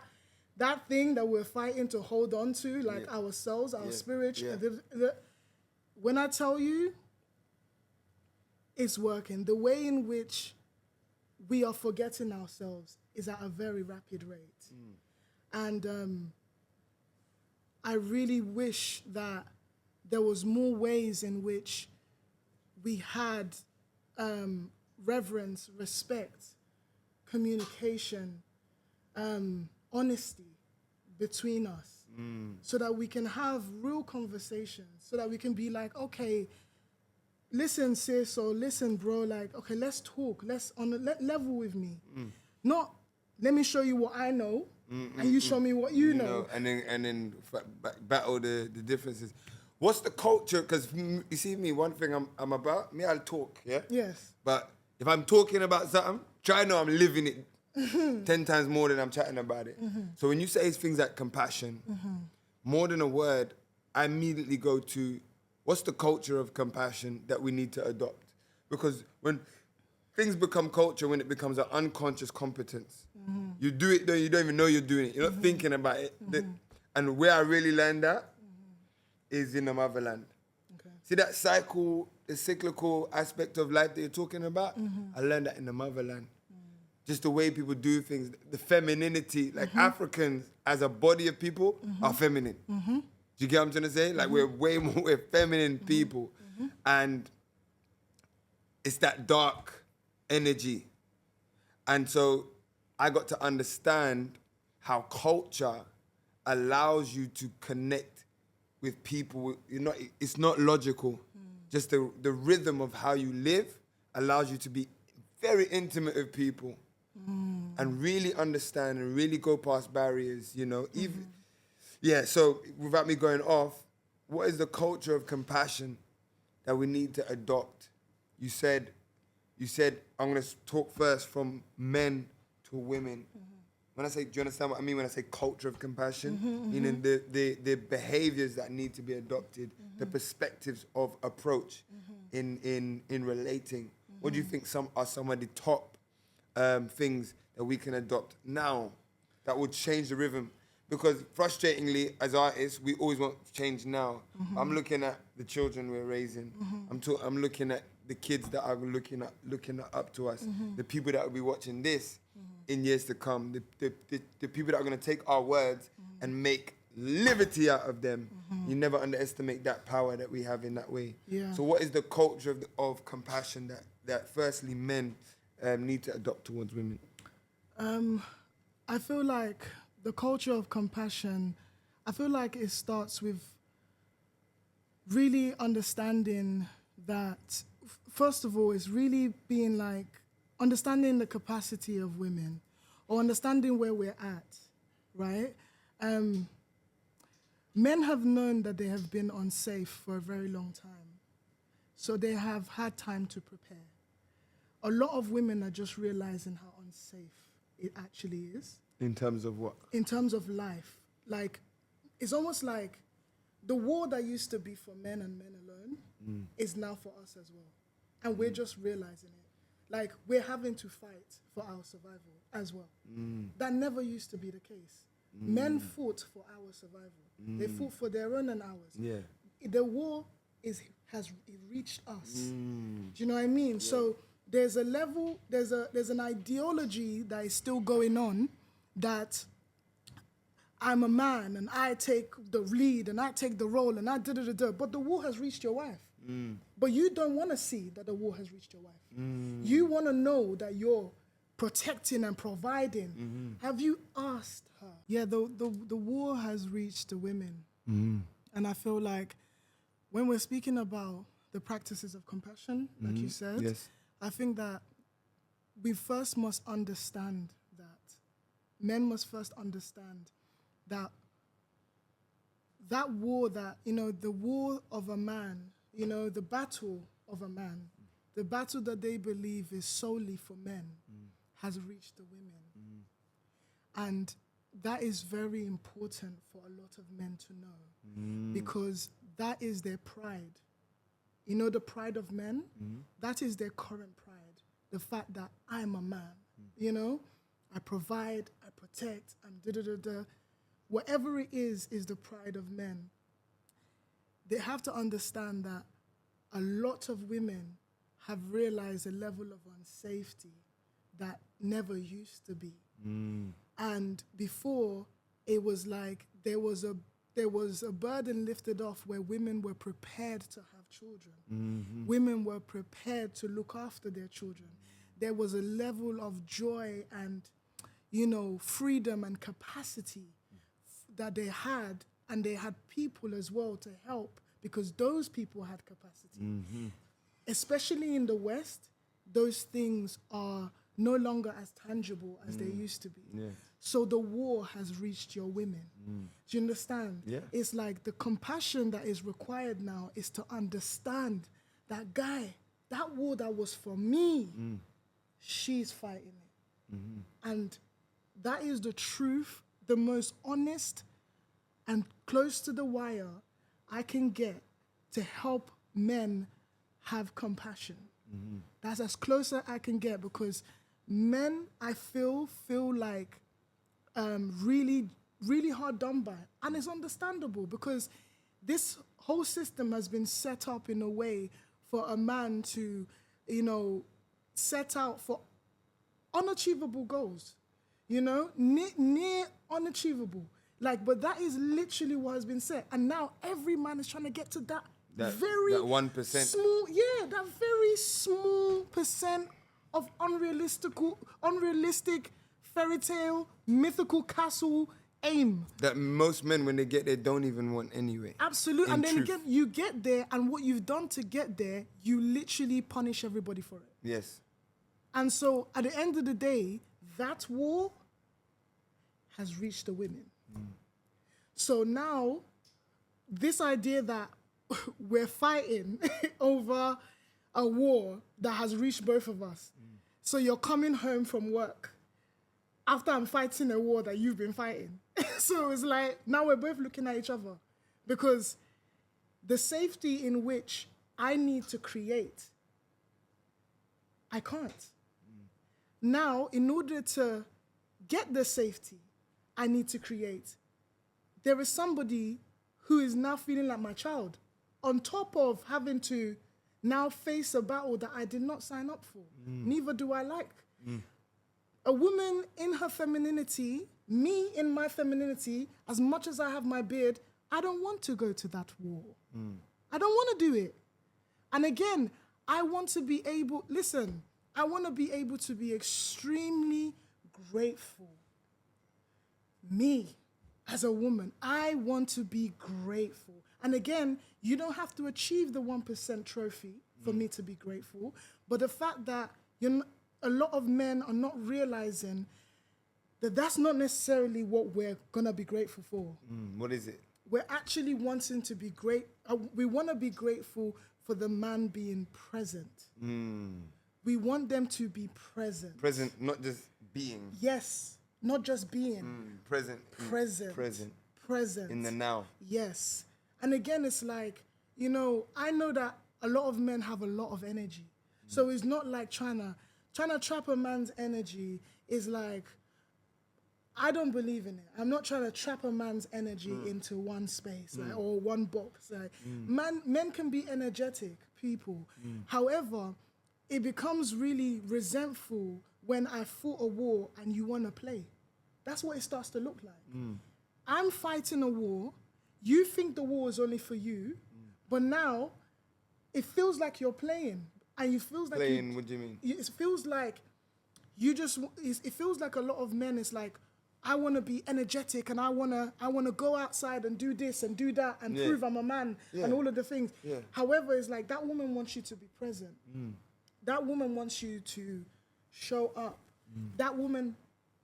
thing that we're fighting to hold on to, like ourselves, our spirit. When I tell you, it's working. The way in which we are forgetting ourselves is at a very rapid rate. And I really wish that there was more ways in which we had reverence, respect, communication, honesty between us, so that we can have real conversations, so that we can be like, okay, listen, sis, or listen, bro, like, okay, let's talk. Let's level with me. Not, let me show you what I know, and you show me what you know. And then battle the differences. What's the culture? Because you see me, one thing I'm about, me, I'll talk, yeah? Yes. But if I'm talking about something, try to know I'm living it 10 times more than I'm chatting about it. So when you say things like compassion, more than a word, I immediately go to what's the culture of compassion that we need to adopt? Because when things become culture, when it becomes an unconscious competence, you do it though you don't even know you're doing it. You're not thinking about it. And where I really learned that is in the motherland. Okay. See that cycle, the cyclical aspect of life that you're talking about? I learned that in the motherland. Just the way people do things, the femininity, like Africans as a body of people are feminine. Do you get what I'm trying to say? Like we're feminine people. And it's that dark energy. And so I got to understand how culture allows you to connect with people. It's not logical. Just the rhythm of how you live allows you to be very intimate with people and really understand and really go past barriers, even. Yeah, so without me going off, what is the culture of compassion that we need to adopt? You said I'm gonna talk first from men to women. When I say, do you understand what I mean when I say culture of compassion? Meaning the behaviors that need to be adopted, the perspectives of approach in relating. What do you think are some of the top things that we can adopt now that would change the rhythm? Because frustratingly, as artists, we always want change now. I'm looking at the children we're raising. I'm looking at the kids that are looking up to us, the people that will be watching this in years to come, the people that are going to take our words and make liberty out of them. You never underestimate that power that we have in that way. Yeah. So what is the culture of compassion that firstly men need to adopt towards women? I feel like the culture of compassion, I feel like it starts with really understanding that, first of all, it's really being like, understanding the capacity of women or understanding where we're at, right? Men have known that they have been unsafe for a very long time. So they have had time to prepare. A lot of women are just realizing how unsafe it actually is. In terms of what? In terms of life. Like, it's almost like the war that used to be for men and men alone is now for us as well. And we're just realizing it. Like, we're having to fight for our survival as well. That never used to be the case. Men fought for our survival. They fought for their own and ours. Yeah. The war has reached us. Do you know what I mean? Yeah. So there's a level, there's an ideology that is still going on that I'm a man and I take the lead and I take the role and I da-da-da-da. But the war has reached your wife. But you don't want to see that the war has reached your wife. You want to know that you're protecting and providing. Have you asked her? Yeah, the war has reached the women. And I feel like when we're speaking about the practices of compassion, like you said, yes. I think that we first must understand that. Men must first understand that war that, the war of a man, the battle of a man, the battle that they believe is solely for men has reached the women. And that is very important for a lot of men to know because that is their pride. The pride of men, that is their current pride. The fact that I'm a man, I provide, I protect, and da-da-da-da. Whatever it is the pride of men. They have to understand that a lot of women have realized a level of unsafety that never used to be. And before, it was like there was a burden lifted off where women were prepared to have children. Women were prepared to look after their children. There was a level of joy and, freedom and capacity that they had, and they had people as well to help because those people had capacity. Especially in the West, those things are no longer as tangible as they used to be. Yeah. So the war has reached your women. Do you understand? Yeah. It's like the compassion that is required now is to understand that guy, that war that was for me, she's fighting it. And that is the truth, the most honest and close to the wire I can get to help men have compassion. That's as close as I can get, because men, I feel like really, really hard done by. And it's understandable, because this whole system has been set up in a way for a man to, set out for unachievable goals, near unachievable. But that is literally what has been said. And now every man is trying to get to that very that 1%. small, that very small percent of unrealistic fairy tale, mythical castle aim. That most men, when they get there, don't even want anyway. Absolutely. And then truth. again, you get there, and what you've done to get there, you literally punish everybody for it. Yes. And so at the end of the day, that war has reached the women. So now, this idea that we're fighting over a war that has reached both of us. So you're coming home from work after I'm fighting a war that you've been fighting. So it's like, now we're both looking at each other, because the safety in which I need to create, I can't. Now, in order to get the safety I need to create, there is somebody who is now feeling like my child, on top of having to now face a battle that I did not sign up for. Neither do I like. A woman in her femininity, me in my femininity, as much as I have my beard, I don't want to go to that war. I don't want to do it. And again, I want to be able, listen, I want to be able to be extremely grateful. Me, as a woman, I want to be grateful. And again, you don't have to achieve the 1% trophy for me to be grateful. But the fact that a lot of men are not realizing that that's not necessarily what we're going to be grateful for. What is it? We're actually wanting to be great. We want to be grateful for the man being present. We want them to be present. Present, not just being. Yes, not just being. Present. Present. Present. Present. In the now. Yes. And again, it's like, I know that a lot of men have a lot of energy. So it's not like trying to trap a man's energy is like, I don't believe in it. I'm not trying to trap a man's energy into one space or one box. Men can be energetic people. However, it becomes really resentful when I fought a war and you want to play. That's what it starts to look like. I'm fighting a war. You think the war is only for you, but now it feels like you're playing. And you feels like playing, what do you mean? It feels like it feels like a lot of men is like, I want to be energetic and I want to go outside and do this and do that and prove I'm a man and all of the things. However, it's like that woman wants you to be present. That woman wants you to show up. That woman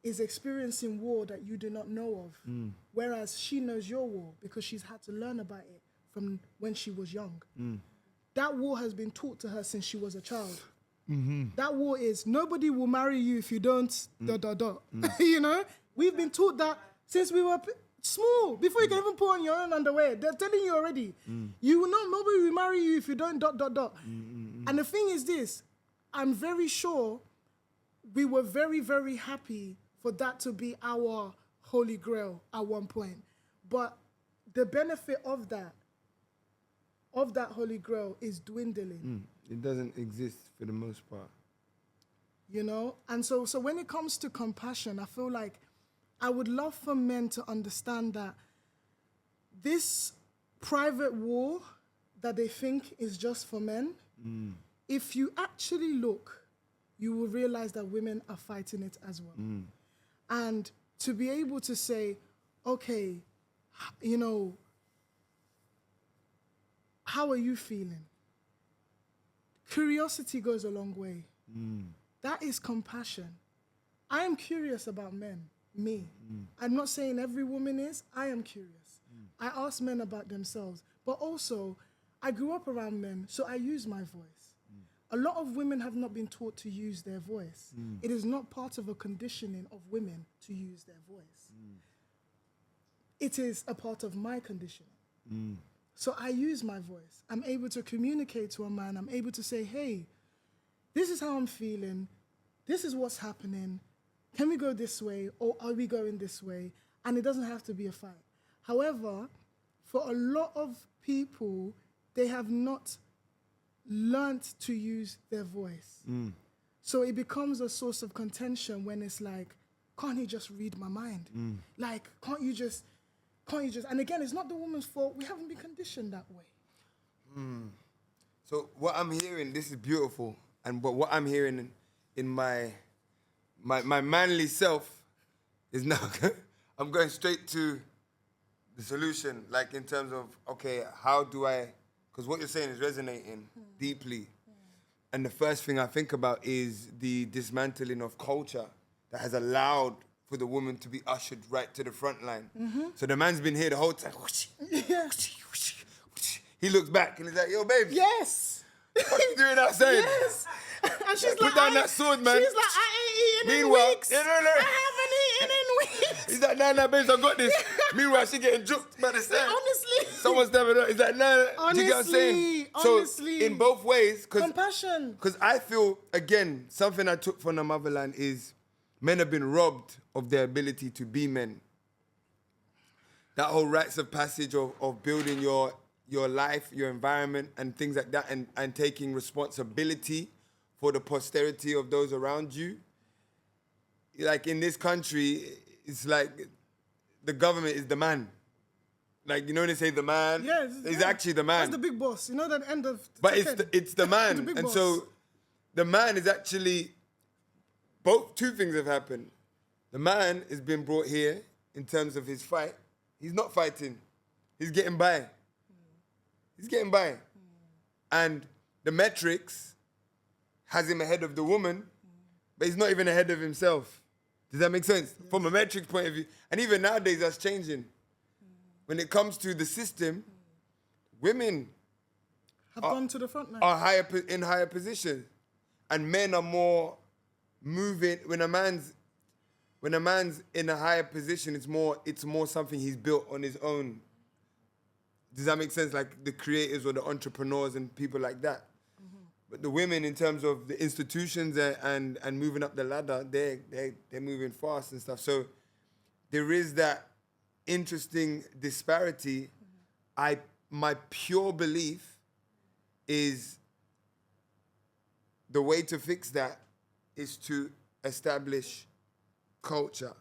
is experiencing war that you do not know of. Whereas she knows your war because she's had to learn about it from when she was young. That war has been taught to her since she was a child. That war is, nobody will marry you if you don't, We've been taught that since we were small, before you can even put on your own underwear. They're telling you already. You will not, nobody will marry you if you don't, And the thing is this, I'm very sure we were very, very happy for that to be our holy grail at one point. But the benefit of that holy grail is dwindling. It doesn't exist for the most part. And so when it comes to compassion, I feel like I would love for men to understand that this private war that they think is just for men, if you actually look, you will realize that women are fighting it as well. And to be able to say, okay, how are you feeling? Curiosity goes a long way. That is compassion. I am curious about men, me. I'm not saying every woman is. I am curious. I ask men about themselves. But also, I grew up around men, so I use my voice. A lot of women have not been taught to use their voice. It is not part of a conditioning of women to use their voice. It is a part of my conditioning. So I use my voice. I'm able to communicate to a man. I'm able to say, hey, this is how I'm feeling. This is what's happening. Can we go this way or are we going this way? And it doesn't have to be a fight. However, for a lot of people, they have not learnt to use their voice. So it becomes a source of contention when it's like, can't he just read my mind? Like, can't you just, and again, it's not the woman's fault. We haven't been conditioned that way. So what I'm hearing, this is beautiful, but what I'm hearing in my manly self is now, I'm going straight to the solution, like in terms of, okay, how do I, because what you're saying is resonating deeply. And the first thing I think about is the dismantling of culture that has allowed for the woman to be ushered right to the front line. So the man's been here the whole time. Yeah. He looks back and he's like, yo, babe, Yes. what you doing outside? Yes. And she's Put like, down that sword, man. She's like, I ain't eaten Meanwhile, in weeks. no. I haven't eaten in weeks. He's like, nah, babes, I got this. Meanwhile, she getting juked by the sand. Honestly. Someone's stabbing her. He's like, nah, do you get what I'm saying? Honestly. So in both ways, Compassion. because I feel, again, something I took from the motherland is men have been robbed of their ability to be men. That whole rites of passage of building your life, your environment, and things like that, and taking responsibility for the posterity of those around you. Like in this country, it's like the government is the man. Like, you know when they say the man? Yeah, he's actually the man. That's the big boss. You know that end of... But it's the man. The big And boss. so the man is actually, two things have happened. The man has been brought here in terms of his fight. He's not fighting. He's getting by. He's getting by. And the metrics has him ahead of the woman, but he's not even ahead of himself. Does that make sense? Yes. From a metrics point of view. And even nowadays, that's changing. When it comes to the system, women have gone to the front now. are in higher positions. And men are more moving. When a man's in a higher position, it's more something he's built on his own. Does that make sense? Like the creators or the entrepreneurs and people like that. But the women, in terms of the institutions and moving up the ladder, they're moving fast and stuff. So there is that interesting disparity. My pure belief is the way to fix that is to establish culture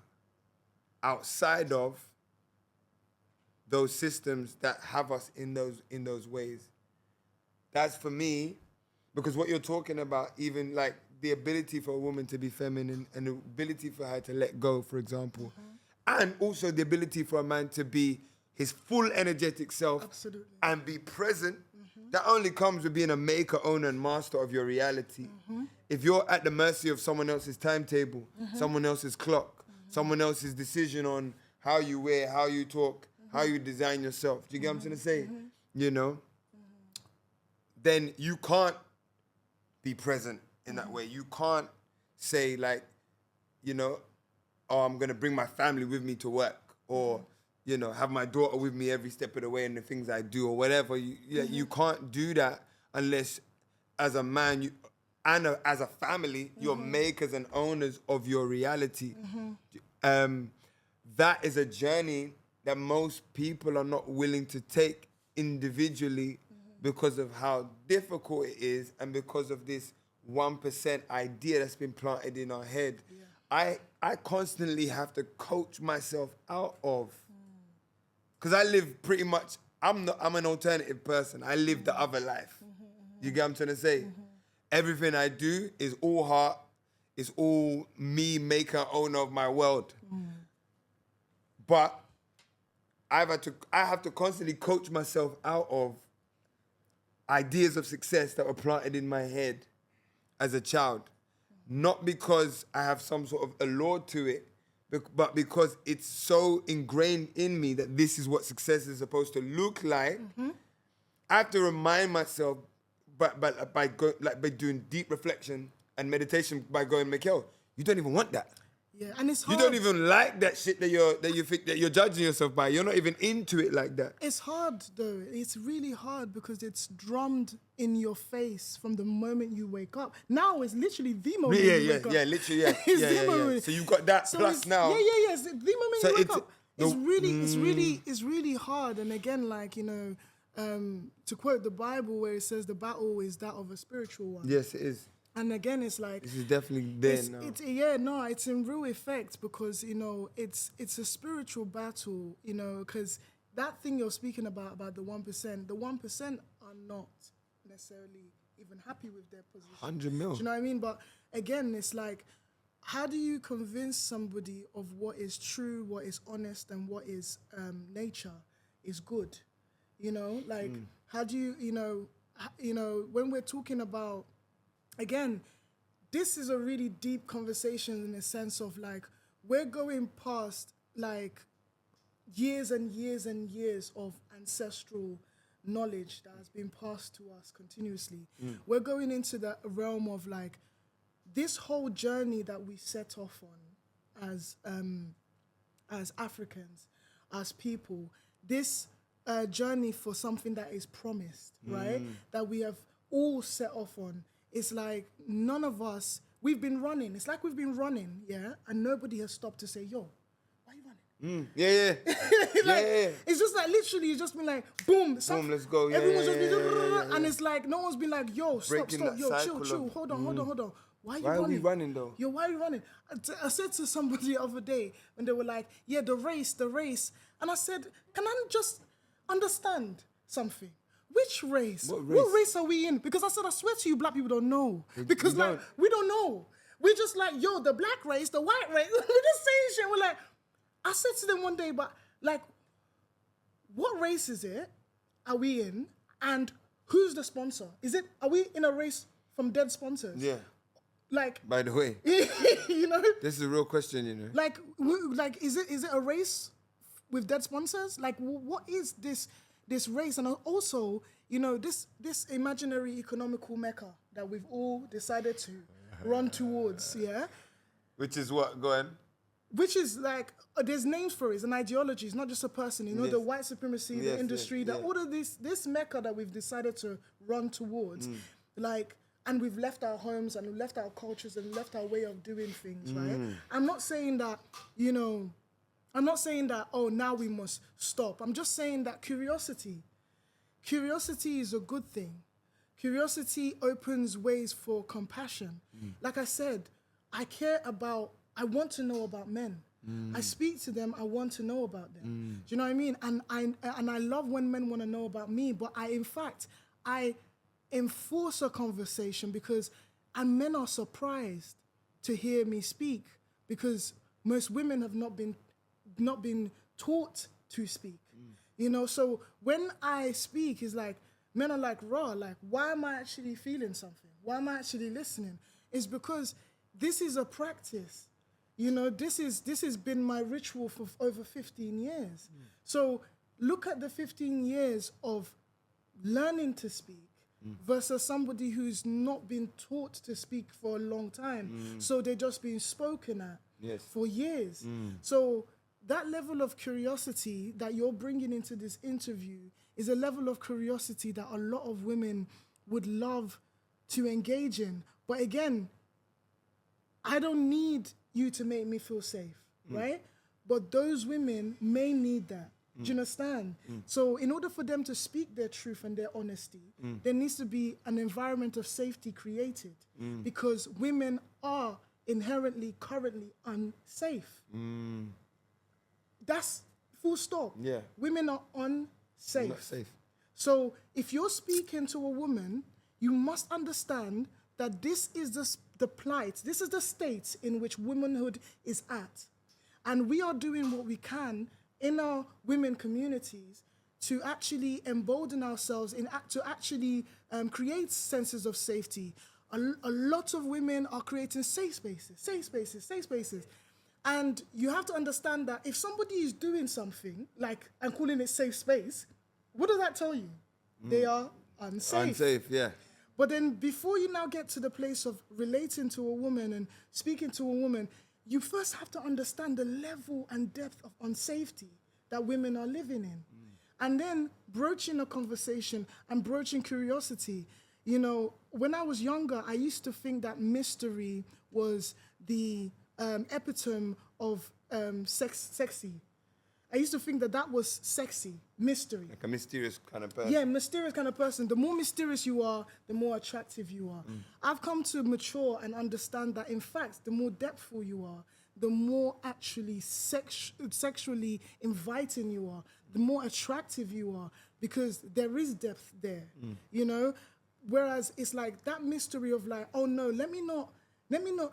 outside of those systems that have us in those ways. That's for me, because what you're talking about, even like the ability for a woman to be feminine and the ability for her to let go, for example, and also the ability for a man to be his full energetic self. Absolutely. And be present, that only comes with being a maker, owner, and master of your reality. If you're at the mercy of someone else's timetable, someone else's clock, someone else's decision on how you wear, how you talk, how you design yourself, do you get what I'm trying to say? You know? Then you can't be present in that way. You can't say like, you know, oh, I'm gonna bring my family with me to work, or, you know, have my daughter with me every step of the way in the things I do or whatever. You can't do that unless, as a man, as a family, you're makers and owners of your reality. That is a journey that most people are not willing to take individually because of how difficult it is and because of this 1% idea that's been planted in our head. I constantly have to coach myself out of, because I live pretty much, I'm an alternative person. I live the other life. You get what I'm trying to say? Everything I do is all heart, it's all me, maker, owner of my world. But I have to constantly coach myself out of ideas of success that were planted in my head as a child. Not because I have some sort of allure to it, but because it's so ingrained in me that this is what success is supposed to look like. I have to remind myself, by doing deep reflection and meditation, by going, Mikhail, you don't even want that. Yeah, and it's You hard. don't even like that shit that you think that you're judging yourself by. You're not even into it like that. It's hard though. It's really hard because it's drummed in your face from the moment you wake up. Now it's literally the moment you wake up. Literally, yeah. It's yeah, the yeah, yeah. moment. So you've got that So plus it's, now. Yeah. It's the moment So you wake it's- up. It's really hard. And again, like, you know, to quote the Bible where it says the battle is that of a spiritual one. Yes, it is. And again, it's like This is definitely there now. it's in real effect because, you know, it's a spiritual battle, you know, because that thing you're speaking about the 1%, the 1% are not necessarily even happy with their position. 100 mil. Do you know what I mean? But again, it's like, how do you convince somebody of what is true, what is honest, and what is nature is good? You know, like, how do you, you know, when we're talking about, again, this is a really deep conversation in the sense of like, we're going past like years and years and years of ancestral knowledge that has been passed to us continuously. We're going into the realm of like, this whole journey that we set off on as Africans, as people, this journey for something that is promised, right? That we have all set off on. It's like none of us, we've been running. It's like we've been running, yeah? And nobody has stopped to say, yo, why are you running? Yeah. Like, it's just like literally, it's just been like, boom, let's go. Yeah, everyone's yeah, just been, yeah. and it's like, no one's been like, yo, stop, Breaking stop, that yo, cycle chill, of- hold on. Why are you Why are running? we running though? Yo, why are you running? I said to somebody the other day when they were like, yeah, the race. And I said, can I just understand something? Which race? What What race? race are we in? Because I said, I swear to you, black people don't know. Because we like, don't. we don't know. We're just like, yo, the black race, the white race. We're just saying shit. We're like, I said to them one day, but like, what race is it? Are we in? And who's the sponsor? Are we in a race from dead sponsors? Yeah. Like, By the way, you know, this is a real question, you know. like, is it a race with dead sponsors? Like, what is this race? And also, you know, this imaginary economical mecca that we've all decided to run towards, yeah? Which is what? Go on. Which is like, there's names for it. It's an ideology. It's not just a person. You know, Yes. the white supremacy, Yes, the industry, yeah. all of this mecca that we've decided to run towards, like, and we've left our homes and we've left our cultures and left our way of doing things, right? I'm not saying that, you know, oh, now we must stop. I'm just saying that curiosity is a good thing. Curiosity opens ways for compassion. Like I said, I want to know about men. I speak to them, I want to know about them. Do you know what I mean? And I love when men want to know about me, but I enforce a conversation because men are surprised to hear me speak because most women have not been taught to speak. You know, so when I speak, it's like, men are like, raw, like, why am I actually feeling something? Why am I actually listening? It's because this is a practice. You know, this has been my ritual for over 15 years. So look at the 15 years of learning to speak versus somebody who's not been taught to speak for a long time. So they're just being spoken at for years. So that level of curiosity that you're bringing into this interview is a level of curiosity that a lot of women would love to engage in. But again, I don't need you to make me feel safe, right? But those women may need that. Do you understand? So in order for them to speak their truth and their honesty, there needs to be an environment of safety created because women are inherently, currently unsafe. That's full stop. Yeah. Women are unsafe. Not safe. So if you're speaking to a woman, you must understand that this is the plight, this is the state in which womanhood is at. And we are doing what we can in our women communities to actually embolden ourselves, to actually create senses of safety. A lot of women are creating safe spaces. And you have to understand that if somebody is doing something, like, and calling it safe space, what does that tell you? They are unsafe. Unsafe, yeah. But then before you now get to the place of relating to a woman and speaking to a woman, you first have to understand the level and depth of unsafety that women are living in. And then broaching a conversation and broaching curiosity. You know, when I was younger, I used to think that mystery was the epitome of sexy. I used to think that that was sexy, mystery. Like a mysterious kind of person. Yeah, mysterious kind of person. The more mysterious you are, the more attractive you are. I've come to mature and understand that, in fact, the more depthful you are, the more actually sexually inviting you are, the more attractive you are, because there is depth there, you know? Whereas it's like that mystery of like, oh no, let me not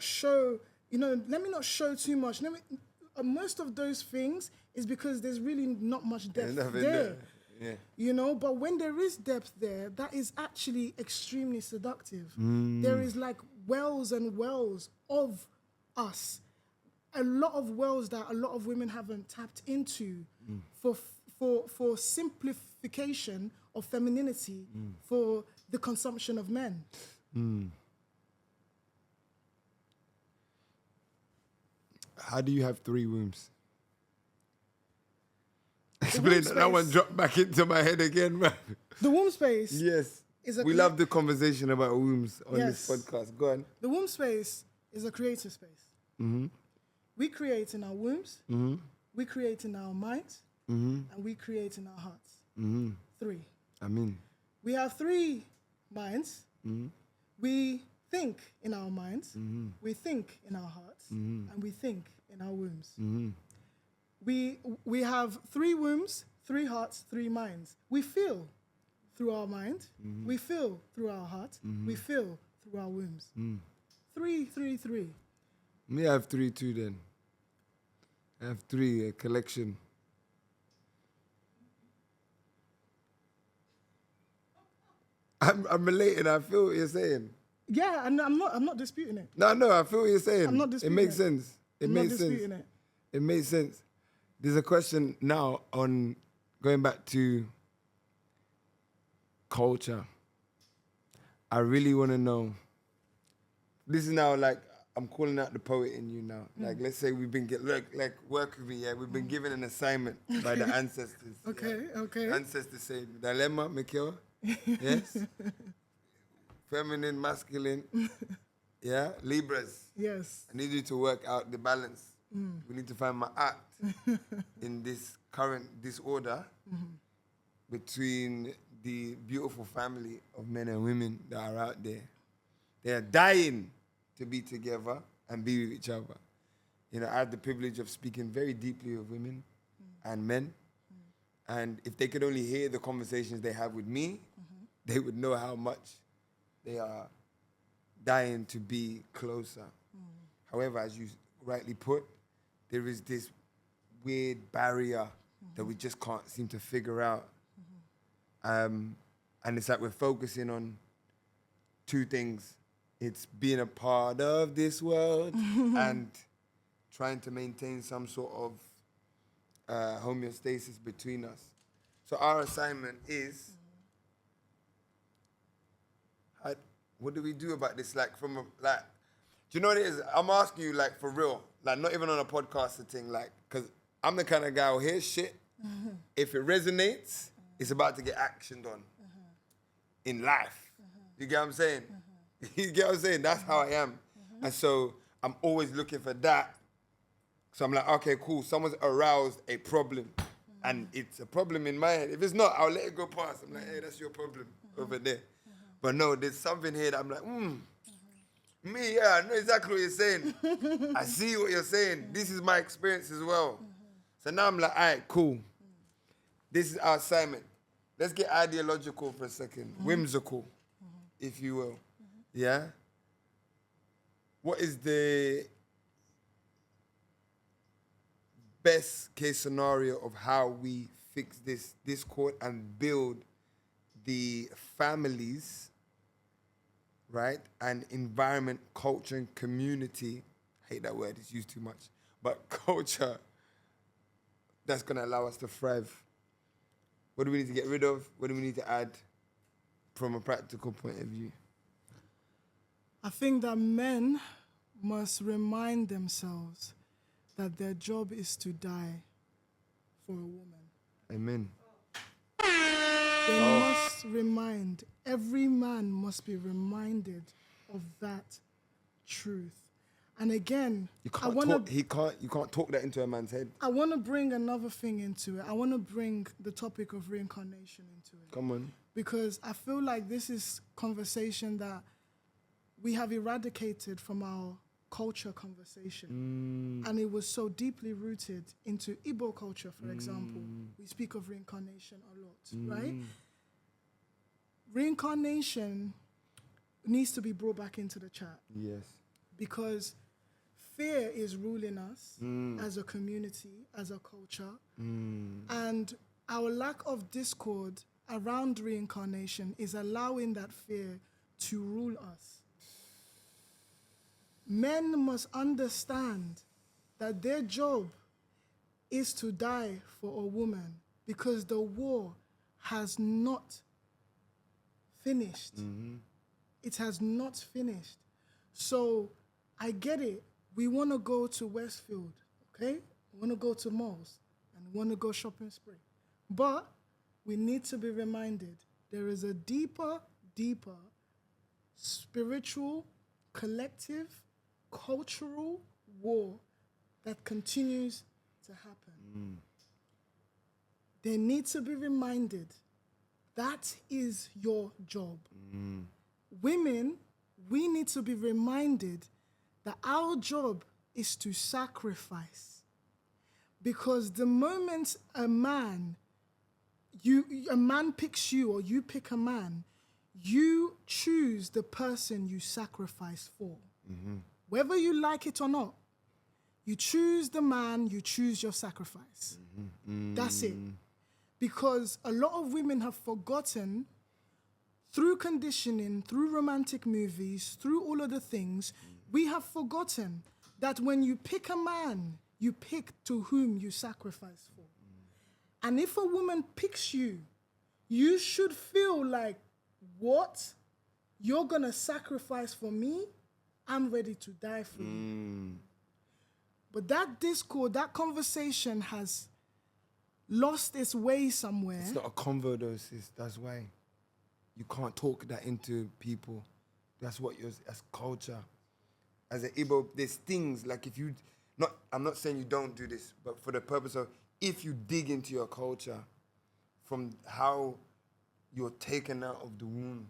show, you know, let me not show too much. Most of those things is because there's really not much depth there. Yeah. You know, but when there is depth there, that is actually extremely seductive. There is like wells and wells of us. A lot of wells that a lot of women haven't tapped into for simplification of femininity for the consumption of men. How do you have 3 wombs? Explain that. That one dropped back into my head again, man. The womb space. Yes. Is a We love the conversation about wombs on this Yes. podcast. Go on. The womb space is a creative space. We create in our wombs, we create in our minds, and we create in our hearts. 3. I mean. We have 3 minds. We think in our minds, we think in our hearts, and we think in our wombs. We have 3 wombs, 3 hearts, 3 minds. We feel through our mind, we feel through our heart, we feel through our wombs. 3, 3, 3. Me, I have 3 too then. I have 3, a collection. I'm relating, I feel what you're saying. Yeah, and I'm not disputing it. No, I feel what you're saying. I'm not It disputing makes it. sense. It I'm makes not sense. disputing it. It makes sense. There's a question now on going back to culture. I really want to know. This is now like, I'm calling out the poet in you now. Like, let's say we've been, work with me, yeah? We've been given an assignment by the ancestors. Okay, yeah? okay. Ancestors say, Dylema, MECCA, yes? Feminine, masculine, yeah? Libras. Yes. I need you to work out the balance. We need to find my act in this current disorder between the beautiful family of men and women that are out there. They are dying to be together and be with each other. You know, I have the privilege of speaking very deeply with women and men. And if they could only hear the conversations they have with me, they would know how much they are dying to be closer. However, as you rightly put, there is this weird barrier that we just can't seem to figure out. And it's like we're focusing on 2 things. It's being a part of this world and trying to maintain some sort of homeostasis between us. So our assignment is, what do we do about this? Like, do you know what it is? I'm asking you, like, for real. Like, not even on a podcast thing, like, because I'm the kind of guy who hears shit. If it resonates, it's about to get actioned on in life. You get what I'm saying? You get what I'm saying? That's how I am. And so I'm always looking for that. So I'm like, okay, cool. Someone's aroused a problem. And it's a problem in my head. If it's not, I'll let it go past. I'm like, hey, that's your problem over there. But no, there's something here that I'm like, me, yeah, I know exactly what you're saying. I see what you're saying. This is my experience as well. So now I'm like, all right, cool. This is our assignment. Let's get ideological for a second. Whimsical, if you will. Yeah? What is the best case scenario of how we fix this discord and build the families, right? And environment, culture, and community. I hate that word, it's used too much. But culture that's going to allow us to thrive. What do we need to get rid of? What do we need to add from a practical point of view? I think that men must remind themselves that their job is to die for a woman. Amen. They must remind, every man must be reminded of that truth. And again, You can't talk that into a man's head. I want to bring another thing into it. I want to bring the topic of reincarnation into it. Come on. Because I feel like this is conversation that we have eradicated from our culture conversation. And it was so deeply rooted into Igbo culture, for example. We speak of reincarnation a lot, right? Reincarnation needs to be brought back into the chat. Yes. Because fear is ruling us as a community, as a culture. And our lack of discord around reincarnation is allowing that fear to rule us. Men must understand that their job is to die for a woman because the war has not finished. It has not finished. So I get it. We want to go to Westfield, okay? We want to go to malls and we want to go shopping spree. But we need to be reminded there is a deeper spiritual, collective, cultural war that continues to happen. They need to be reminded that is your job. Women, we need to be reminded that our job is to sacrifice. Because the moment a man picks you or you pick a man, you choose the person you sacrifice for. Whether you like it or not, you choose the man, you choose your sacrifice. That's it. Because a lot of women have forgotten through conditioning, through romantic movies, through all of the things, we have forgotten that when you pick a man, you pick to whom you sacrifice for. And if a woman picks you, you should feel like, what? You're going to sacrifice for me? I'm ready to die for you. But that discord, that conversation has lost its way somewhere. It's not a convo though, sis. That's why. You can't talk that into people. That's that's culture. As an Igbo, there's things like if you, I'm not saying you don't do this, but for the purpose of, if you dig into your culture from how you're taken out of the womb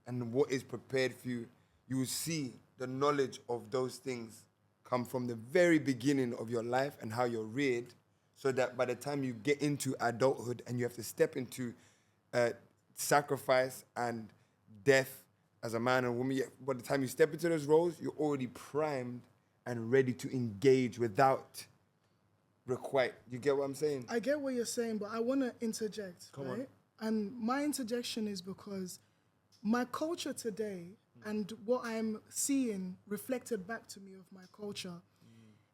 and what is prepared for you, you will see the knowledge of those things come from the very beginning of your life and how you're reared, so that by the time you get into adulthood and you have to step into sacrifice and death as a man and woman, by the time you step into those roles, you're already primed and ready to engage without requite. You get what I'm saying? I get what you're saying, but I want to interject. Come right? on. And my interjection is because my culture today and what I'm seeing reflected back to me of my culture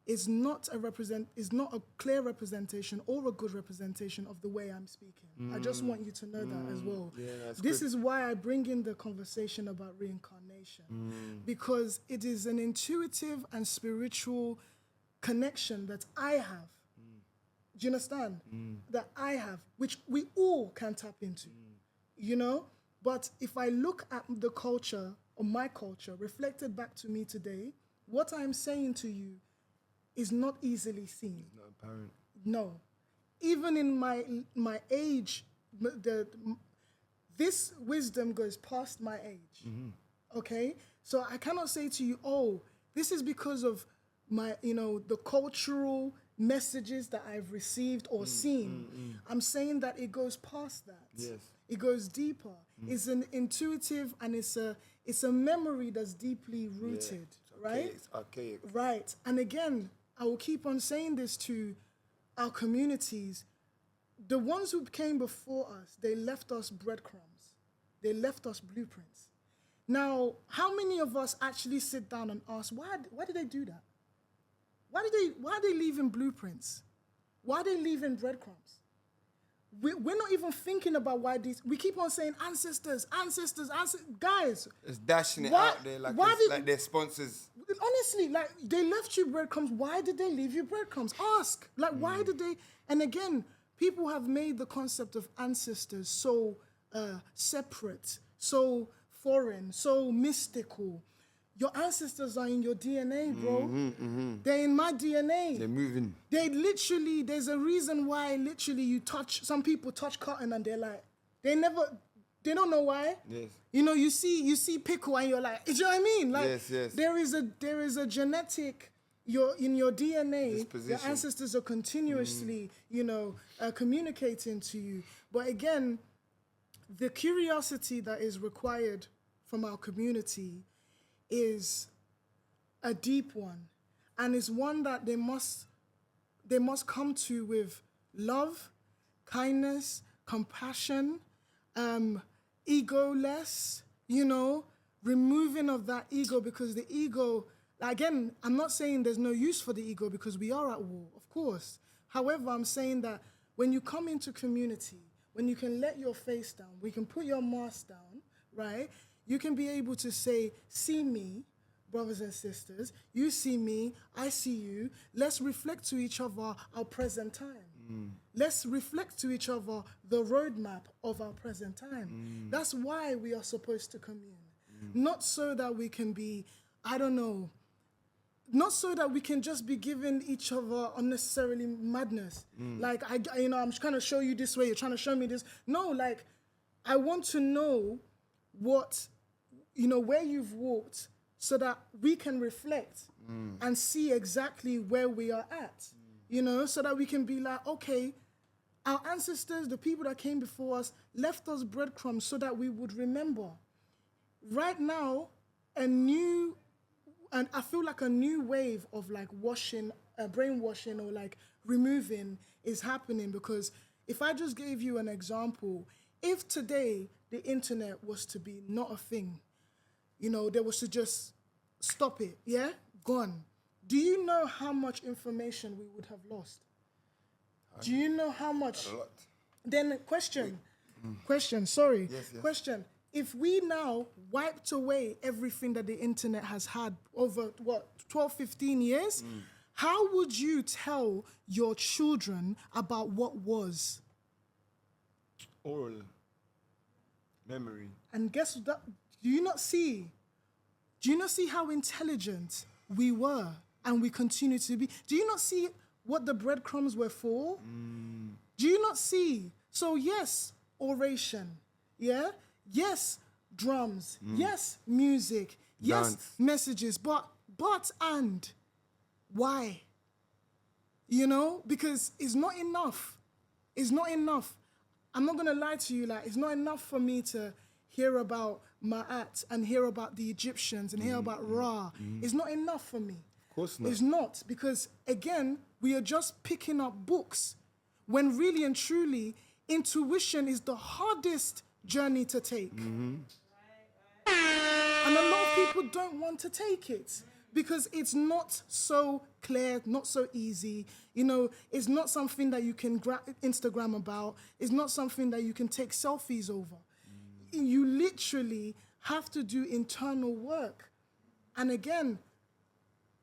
is not a clear representation or a good representation of the way I'm speaking. I just want you to know that as well. Yeah, that's this good. is why I bring in the conversation about reincarnation, because it is an intuitive and spiritual connection that I have. Do you understand? That I have, which we all can tap into, you know? But if I look at the culture, or my culture, reflected back to me today, what I'm saying to you is not easily seen. Not apparent. No. Even in my age, this wisdom goes past my age. Okay? So I cannot say to you, oh, this is because of my, the cultural messages that I've received or seen. I'm saying that it goes past that. Yes. It goes deeper. It's an intuitive and it's a memory that's deeply rooted, right? It's archaic. Right. And again, I will keep on saying this to our communities. The ones who came before us, they left us breadcrumbs. They left us blueprints. Now, how many of us actually sit down and ask, why did they do that? Why are they leaving blueprints? Why are they leaving breadcrumbs? We're not even thinking about why these. We keep on saying ancestors. Guys. It's dashing it out there like their sponsors. honestly, like, they left you breadcrumbs. Why did they leave you breadcrumbs? Ask. Like, why did they? And again, people have made the concept of ancestors so separate, so foreign, so mystical. Your ancestors are in your DNA, bro. They're in my DNA. They're moving. They literally, there's a reason why literally some people touch cotton and they're like, they don't know why. Yes. You know, you see pickle and you're like, do you know what I mean? Like, Yes. there is a genetic, in your DNA, your Disposition. ancestors are continuously, communicating to you. But again, the curiosity that is required from our community is a deep one, and is one that they must come to with love, kindness, compassion, egoless, removing of that ego, because the ego, again, I'm not saying there's no use for the ego because we are at war, of course. However, I'm saying that when you come into community, when you can let your face down, we can put your mask down, right? You can be able to say, see me, brothers and sisters, you see me, I see you. Let's reflect to each other our present time. Let's reflect to each other the roadmap of our present time. That's why we are supposed to commune. Not so that we can be, not so that we can just be giving each other unnecessarily madness. Like, I'm trying to show you this way, you're trying to show me this. No, like, I want to know what, where you've walked so that we can reflect and see exactly where we are at, so that we can be like, okay, our ancestors, the people that came before us, left us breadcrumbs so that we would remember. Right now, and I feel like a new wave of like brainwashing or like removing is happening, because if I just gave you an example, if today the internet was to be not a thing, they was to just stop it, gone. Do you know how much information we would have lost? Do you know how much? A lot. Then question, sorry. Yes. Question. If we now wiped away everything that the internet has had over, 12, 15 years, how would you tell your children about what was? Oral. Memory. And guess what? Do you not see how intelligent we were and we continue to be? Do you not see what the breadcrumbs were for? Do you not see? So yes, oration, yes, drums, yes, music, yes, Dance. messages, but and why? Because it's not enough. It's not enough. I'm not gonna lie to you, like, it's not enough for me to hear about MAAT and hear about the Egyptians and hear about Ra. It's not enough for me. Of course not. It's not, because again, we are just picking up books when really and truly intuition is the hardest journey to take. And a lot of people don't want to take it because it's so clear, not so easy. It's not something that you can Instagram about. It's not something that you can take selfies over. You literally have to do internal work. And again,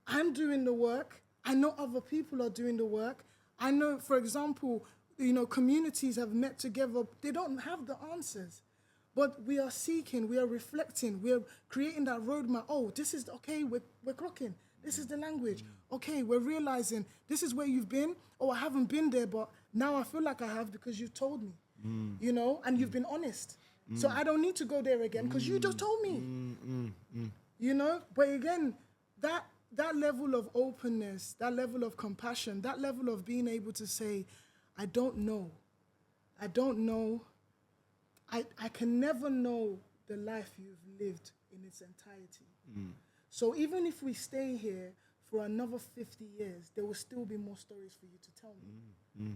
I'm doing the work. I know other people are doing the work. I know, for example, communities have met together. They don't have the answers. But we are seeking, we are reflecting, we are creating that roadmap. Oh, this is, okay, we're clocking. This is the language. Okay, we're realizing this is where you've been. Oh, I haven't been there, but now I feel like I have because you've told me, and you've been honest. So I don't need to go there again because you just told me, But again, that level of openness, that level of compassion, that level of being able to say, I don't know. I can never know the life you've lived in its entirety. So even if we stay here for another 50 years, there will still be more stories for you to tell me.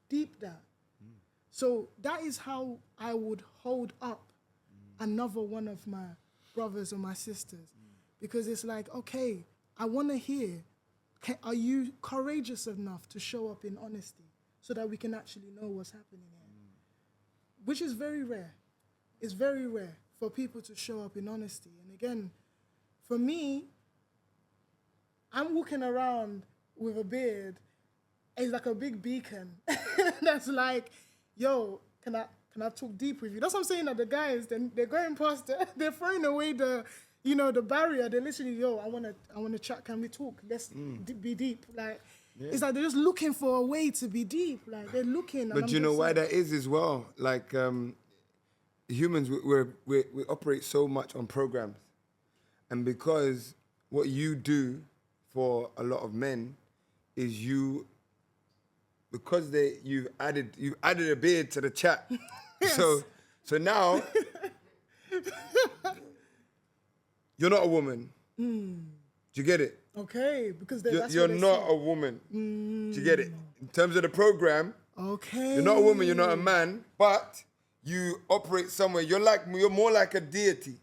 Deep that. So that is how I would hold up another one of my brothers or my sisters. Because it's like, okay, I want to hear, are you courageous enough to show up in honesty so that we can actually know what's happening here? Which is very rare. It's very rare for people to show up in honesty. And again, for me, I'm walking around with a beard. It's like a big beacon. That's like, yo, can I talk deep with you? That's what I'm saying. That the guys, they're going past, they're throwing away the barrier. They're literally, yo, I wanna chat. Can we talk? Let's be deep. Like, it's like they're just looking for a way to be deep. Like they're looking. But you know why that is as well? Like humans, we operate so much on programs, and because what you do for a lot of men is because you've added a beard to the chat. Yes. So now you're not a woman. Do you get it? Okay, because you're not a woman. Do you get it? In terms of the program, okay, you're not a woman, you're not a man, but you operate somewhere. You're more like a deity.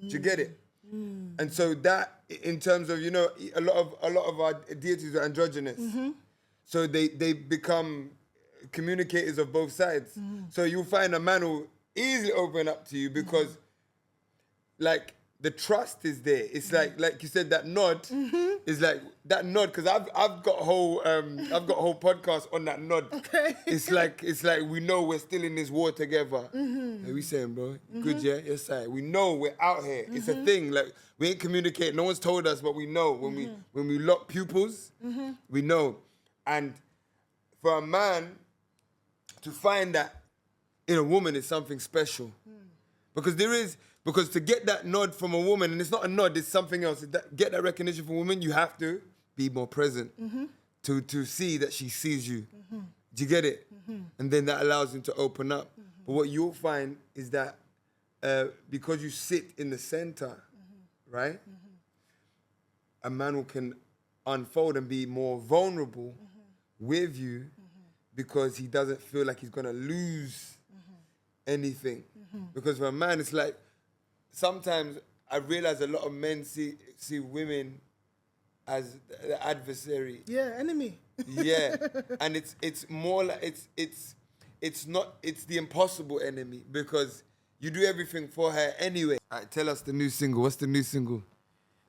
Do you get it? And so that, in terms of, a lot of our deities are androgynous. So they become communicators of both sides. So you'll find a man who easily open up to you because, like, the trust is there. It's like you said, that nod is like that nod, because I've got a whole podcast on that nod. Okay. It's like we know we're still in this war together. Hey, we saying, bro, good, yeah, yes, sir. We know we're out here. It's a thing. Like, we ain't communicating. No one's told us, but we know when we lock pupils, we know. And for a man to find that in a woman is something special, because to get that nod from a woman, and it's not a nod, it's something else. Get that recognition from a woman, you have to be more present to see that she sees you. Do you get it? And then that allows him to open up. But what you'll find is that because you sit in the center, right? A man who can unfold and be more vulnerable with you because he doesn't feel like he's gonna lose anything. Because for a man, it's like, sometimes I realize a lot of men see women as the adversary. Yeah, enemy. Yeah, and it's more like it's the impossible enemy, because you do everything for her anyway. All right, tell us the new single. What's the new single?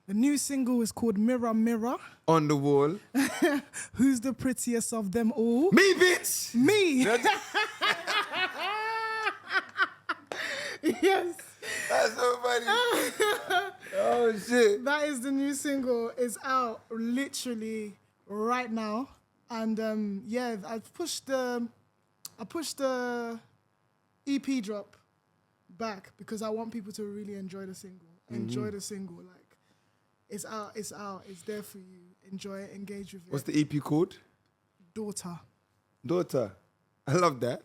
The new single is called Mirror Mirror. On the wall. Who's the prettiest of them all? Me, bitch! Me! Yes. That's so funny. Oh, shit. That is the new single. It's out literally right now. And yeah, I pushed the EP drop back because I want people to really enjoy the single. Enjoy the single. Like, it's out, it's there for you. Enjoy it, engage with it. What's the EP called? Daughter. I love that.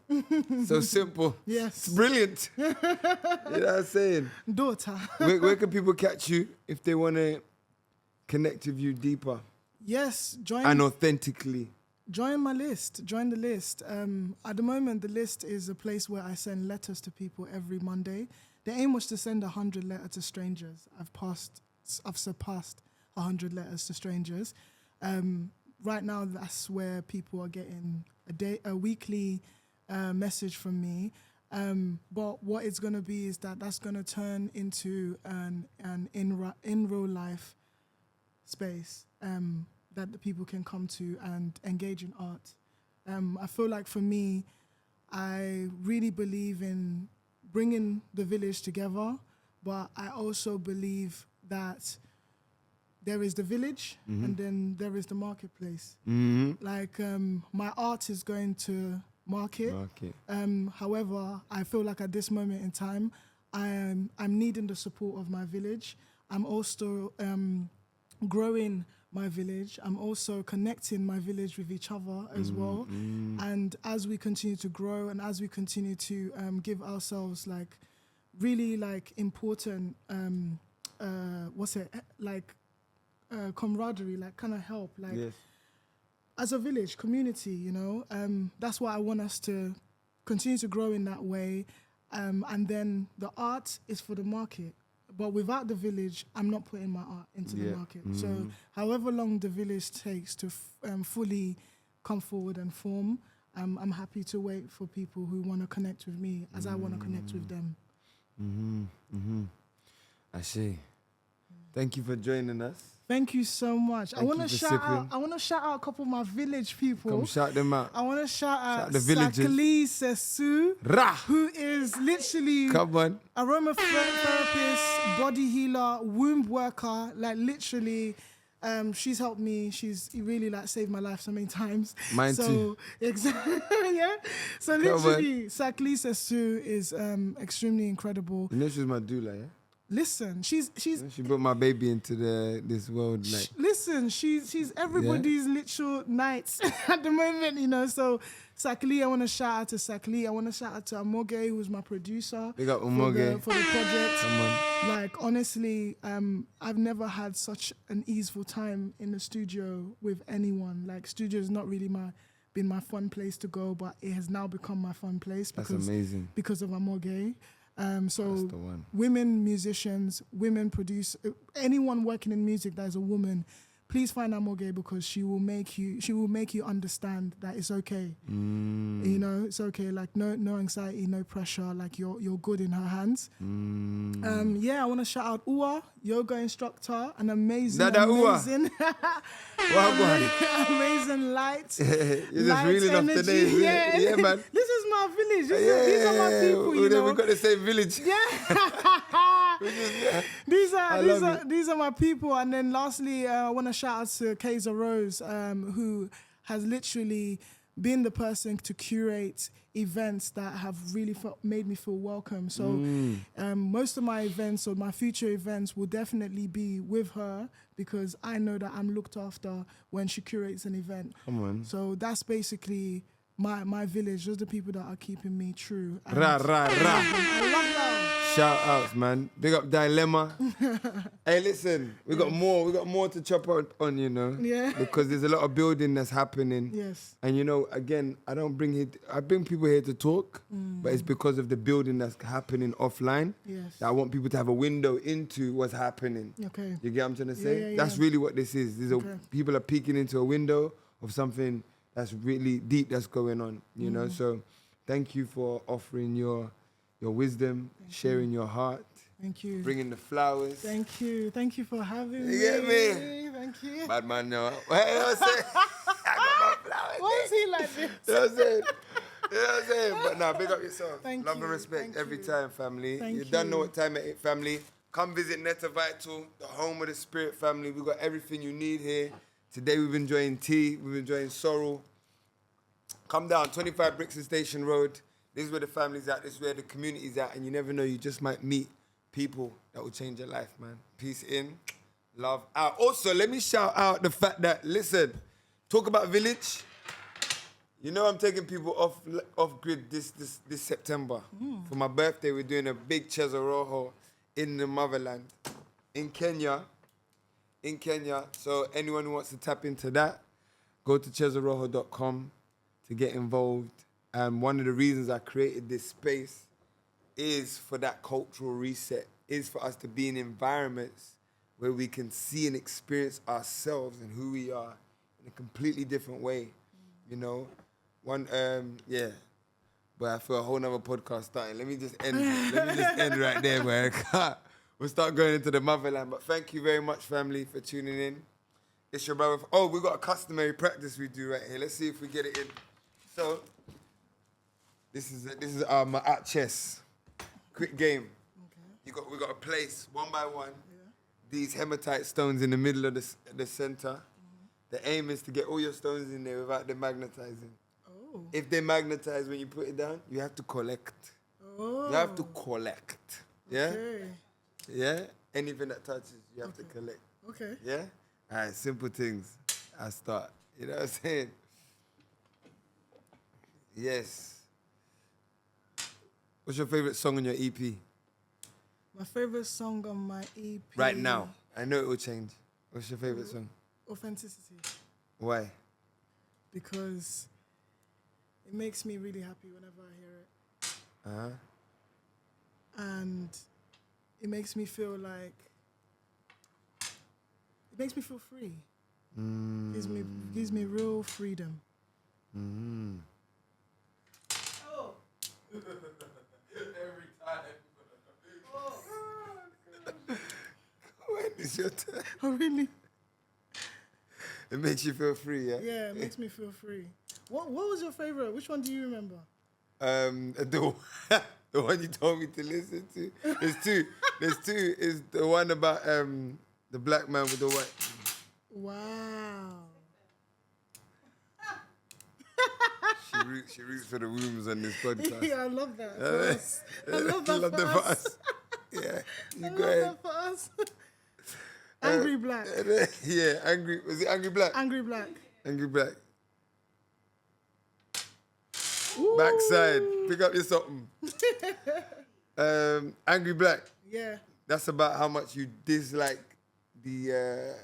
So simple. Yes. It's brilliant. You know what I'm saying? Daughter. Where can people catch you if they want to connect with you deeper? Yes, and authentically. Join my list. Join the list. At the moment, the list is a place where I send letters to people every Monday. The aim was to send 100 letters to strangers. I've surpassed 100 letters to strangers. Right now, that's where people are getting a weekly message from me. But what it's going to be is that's going to turn into an in real life space that the people can come to and engage in art. I feel like for me, I really believe in bringing the village together, but I also believe that there is the village and then there is the marketplace. Like my art is going to market. However, I feel like at this moment in time, I'm needing the support of my village. I'm also growing my village. I'm also connecting my village with each other as well. And as we continue to grow and as we continue to give ourselves like really like important, camaraderie, like kind of help, like as a village community, you know, that's why I want us to continue to grow in that way. And then the art is for the market. But without the village, I'm not putting my art into the market. So however long the village takes to fully come forward and form, I'm happy to wait for people who want to connect with me as I want to connect with them. I see. Thank you for joining us Thank you so much. I Thank want you to for shout out. sipping. I want to shout out a couple of my village people. Come shout them out. I want to shout out the villagers. Sakali Sesu, Rah! who is literally Come on. aromatherapist, body healer, womb worker. Like literally, she's helped me. She's really like saved my life so many times. Mine too. Exactly. Yeah. So literally, Sakali Sesu is extremely incredible. You know she's my doula, yeah? Listen, she's She brought my baby into this world. Like, listen, she's everybody's literal knight at the moment, you know. So Sakali, I want to shout out to Sakali. I want to shout out to Amoge, who's my producer. Big up Amoge. For the project. Come on. Like honestly, I've never had such an easeful time in the studio with anyone. Like studio is not really been my fun place to go, but it has now become my fun place That's amazing. because of Amoge. So That's the one. women musicians, women produce, anyone working in music that is a woman, please find Amoge because she will make you understand that it's okay. You know, it's okay. Like no anxiety, no pressure. Like you're good in her hands. Yeah, I want to shout out Uwa, yoga instructor, an amazing Amazing light. You're just light reeling off the energy. names. Yeah, man. This is my village. These are my people. You know, we got the same village. Yeah. These are my people. And then lastly, I want to shout out to Kaiser Rose, who has literally been the person to curate events that have really made me feel welcome. So most of my events or my future events will definitely be with her because I know that I'm looked after when she curates an event. Come on. So that's basically my village. Those are the people that are keeping me true. And Ra. I love y'all. Shout outs, man. Big up Dylema. Hey, listen, we got more to chop on, you know. Yeah. Because there's a lot of building that's happening. Yes. And you know, again, I bring people here to talk, but it's because of the building that's happening offline. Yes. That I want people to have a window into what's happening. Okay. You get what I'm trying to say? Yeah. That's really what this is. Okay. People are peeking into a window of something that's really deep that's going on, you know? So thank you for offering your wisdom, sharing your heart, Thank you. bringing the flowers. Thank you. Thank you for having me. You get me? Thank you. Bad man, no. Well, you know what I'm saying? I got my flowers. Why is he like this? You know what I'm saying? You know what I'm saying? But nah, big up yourself. Thank Love you. and respect Thank every you. time, family. Thank You don't know you. what time it is, family. Come visit Netta Vital, the home of the spirit family. We got everything you need here. Today we've been enjoying tea, we've been enjoying sorrel. Come down, 25 Brixton Station Road. This is where the family's at, this is where the community's at, and you never know, you just might meet people that will change your life, man. Peace in, love out. Also, let me shout out the fact that, listen, talk about village. You know I'm taking people off grid this September. For my birthday, we're doing a big Chesoroho in the motherland, in Kenya. So anyone who wants to tap into that, go to chesoroho.com to get involved. One of the reasons I created this space is for that cultural reset, is for us to be in environments where we can see and experience ourselves and who we are in a completely different way, you know? Yeah. But I feel a whole nother podcast starting. Let me just end right there, man. We'll start going into the motherland. But thank you very much, family, for tuning in. It's your brother. Oh, we got a customary practice we do right here. Let's see if we get it in. So, this is our MAAT chess. Quick game. Okay. We got to place one by one these hematite stones in the middle of the center. The aim is to get all your stones in there without them magnetizing. Oh. If they magnetize when you put it down, you have to collect. Oh. You have to collect. Yeah? Okay. Yeah? Anything that touches, you have to collect. Okay. Yeah? All right, simple things. I start. You know what I'm saying? Yes. What's your favorite song on your EP? My favorite song on my EP. Right now. I know it will change. What's your favorite song? Authenticity. Why? Because it makes me really happy whenever I hear it. Uh-huh. And it makes me feel like, it makes me feel free. Gives me real freedom. Oh. Every time. When is your turn? Oh, really? It makes you feel free, yeah? Yeah, it makes me feel free. What was your favorite? Which one do you remember? The the one you told me to listen to. There's two. There's two. Is the one about the black man with the white. Wow. She roots for the wombs on this podcast. Yeah, I love that. For us. I love that Love for them us. Yeah, I you love go ahead. that for us. Angry Black. Yeah, angry. Was it Angry Black? Angry Black. Angry Black. Ooh. Backside. Pick up your something. Angry Black. Yeah. That's about how much you dislike the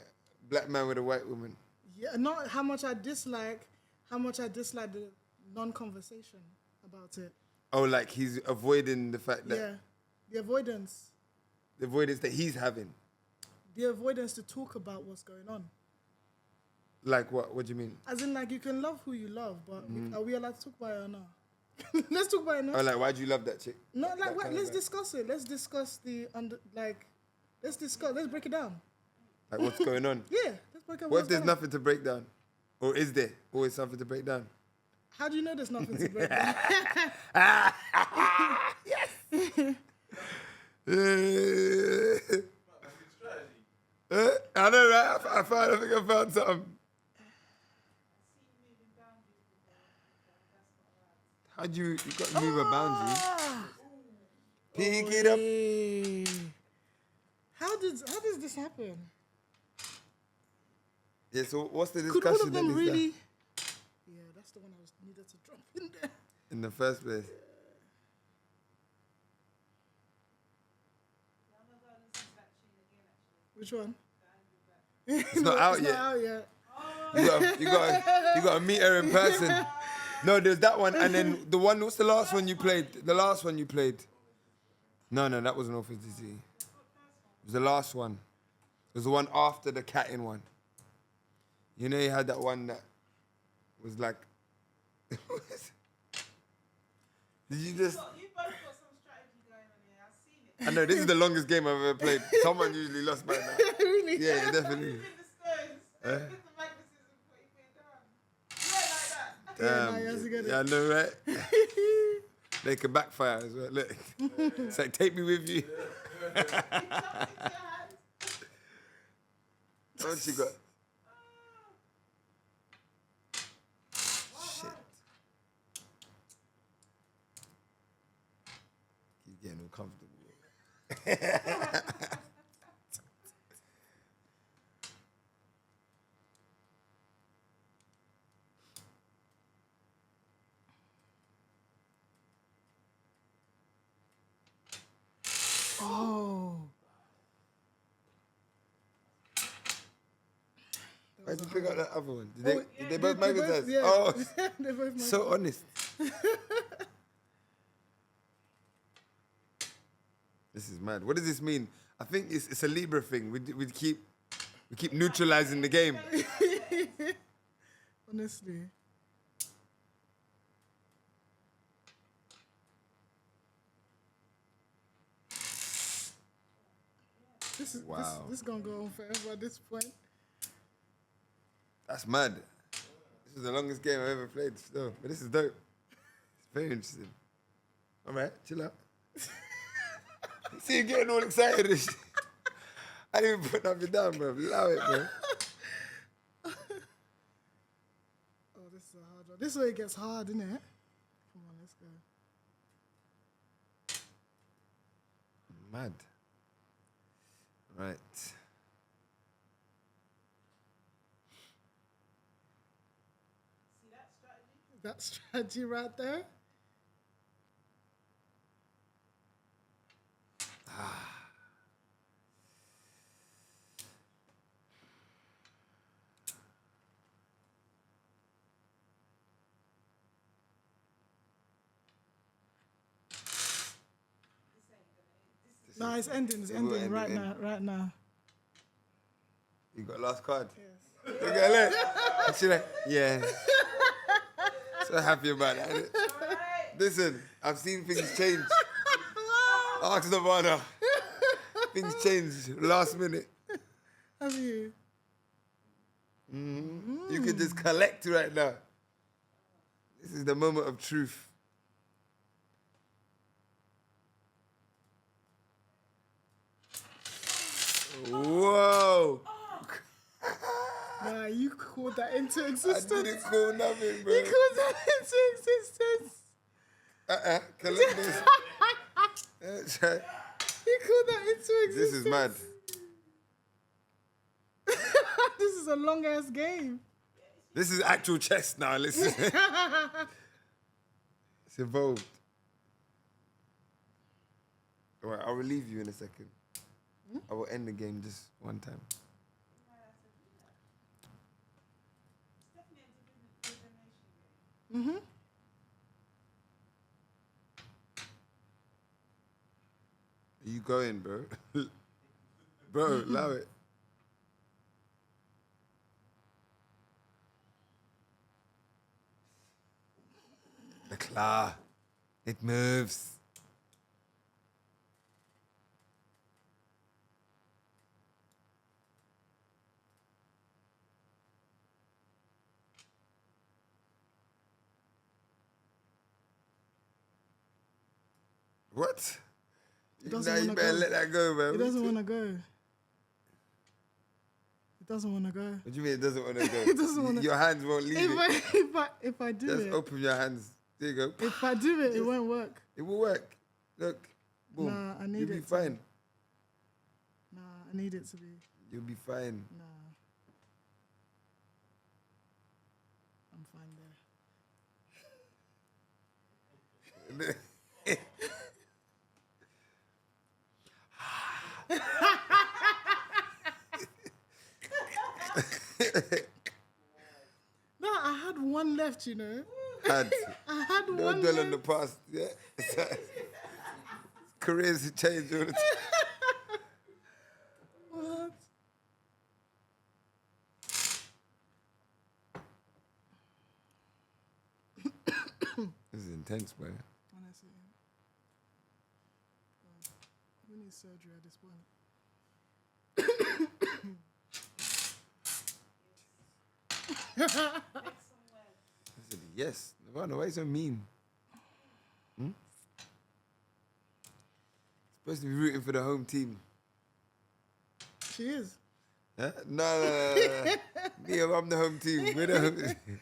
black man with a white woman. Yeah, not how much I dislike the non-conversation about it. Oh, like he's avoiding the fact that Yeah. The avoidance that he's having. The avoidance to talk about what's going on. Like what? What do you mean? As in, like, you can love who you love, but are we allowed to talk about it or not? Let's talk about it now. Oh, like why do you love that chick? No, like, That what? kind of Let's vibe. discuss it. Let's discuss let's break it down. Like what's going on? Yeah, let's break it down. What if there's nothing to break down? Or is there always something to break down? How do you know there's nothing to break down? I know, right? I think I found something. How do you got to move a boundary? Pick it up. Hey. How does this happen? Yeah, so what's the Could discussion all of them then, is that really? Yeah, that's the one I needed to drop in there. in the first place? Which one? It's not out It's yet. not out yet. You got to meet her in person. No, there's that one, and then the one. What's the last one you played? The last one you played. No, that wasn't authenticity. It was the last one. It was the one after the cat in one. You know, you had that one that was like. Did you just? You both got some strategy going on here. I've seen it. I know this is the longest game I've ever played. Someone usually lost by now. Really? Yeah, definitely. In the stones. Put the magnetism and put it down. Yeah, like that. Yeah, Damn. now he has to get it. Yeah, I know, right? They could backfire as well. Look, it's like take me with you. What she got? Shit. Keep getting uncomfortable. Oh. Why'd you pick up that other one? Did they both They magnetize? yeah. Oh, They both so honest. This is mad. What does this mean? I think it's a Libra thing. We keep neutralizing the game. Honestly. This is gonna go on forever at this point. That's mad. This is the longest game I've ever played still. But this is dope. It's very interesting. All right, chill out. See you getting all excited and shit. I didn't even put nothing down, bro. Allow it, bro. Oh, this is a hard one. This is where it gets hard, isn't it? Come on, let's go. Mad. Right. See that strategy? That strategy right there. No, it's ending. It's will ending end, right it now. Right now. You got last card? Yes. Look at her. And she like, yeah. So happy about that. Innit? Listen, I've seen things change. Ask Nirvana. Things change last minute. Have you? You can just collect right now. This is the moment of truth. Whoa! Nah, you called that into I existence. didn't call nothing, bro. You called that into existence. Collect this. You called that into existence. This is mad. This is a long ass game. This is actual chess now, listen. It's evolved. All right, I'll relieve you in a second. I will end the game just one time. Mm-hmm. Are you going, bro? Bro, allow it. The claw. It moves. What? Doesn't Now you wanna better go. let that go, man. It doesn't want to go. It doesn't want to go. What do you mean it doesn't want to go? It doesn't wanna- Your hands won't leave it. If I do Just it, open your hands. There you go. if I do it, it won't work. It will work. Look. Boom. Nah, I need You'll be it to- fine. Nah, I need it to be. You'll be fine. Nah. I'm fine there. No, I had one left, you know. I had Don't one dwell left. on the past. Yeah. Careers change all the time. What? This is intense, man. Honestly. Who needs surgery at this point? I said, yes. Nirvana, why are you so mean? Supposed to be rooting for the home team. She is. Huh? No. Me, I'm the home team. We're the home team.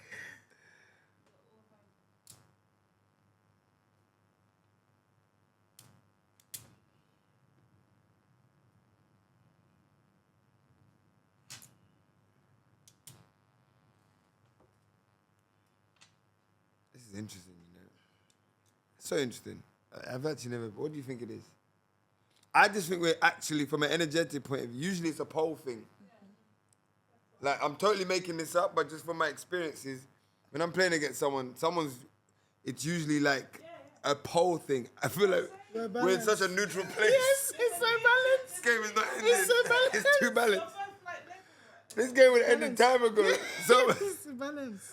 This is interesting, you know. So interesting. I've actually never. What do you think it is? I just think we're actually, from an energetic point of view, usually it's a pole thing. Like, I'm totally making this up, but just from my experiences, when I'm playing against it's usually like a pole thing. I feel like we're in such a neutral place. Yes, it's so balanced. This game is not ending. It's so balanced. It's too balanced. This game would end time ago. So, It's balanced.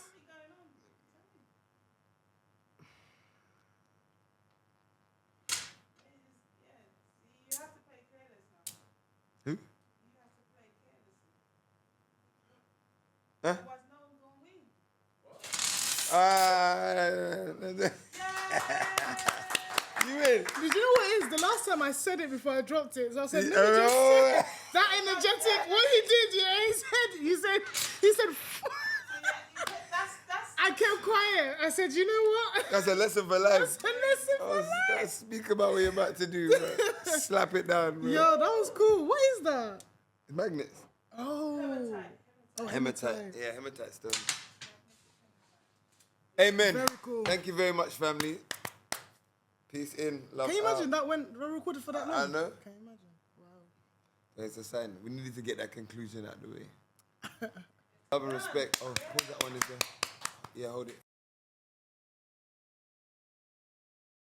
who? No one gonna win. You win. Did you know what it is? The last time I said it before I dropped it, so I said, let me just Oh. say that energetic. What he did, yeah, he said. That's I kept quiet. I said, you know what? That's a lesson for life. That's a lesson for life. Speak about what you're about to do, bro. Slap it down, bro. Yo, that was cool. What is that? Magnets. Oh. Hematite. Yeah, hematite stone. Amen. Very cool. Thank you very much, family. Peace in. Love Can you imagine out. that when we recorded for that long? I know. Can you imagine? Wow. It's a sign. We needed to get that conclusion out of the way. Love and respect. Oh, hold that one in there. Yeah, hold it.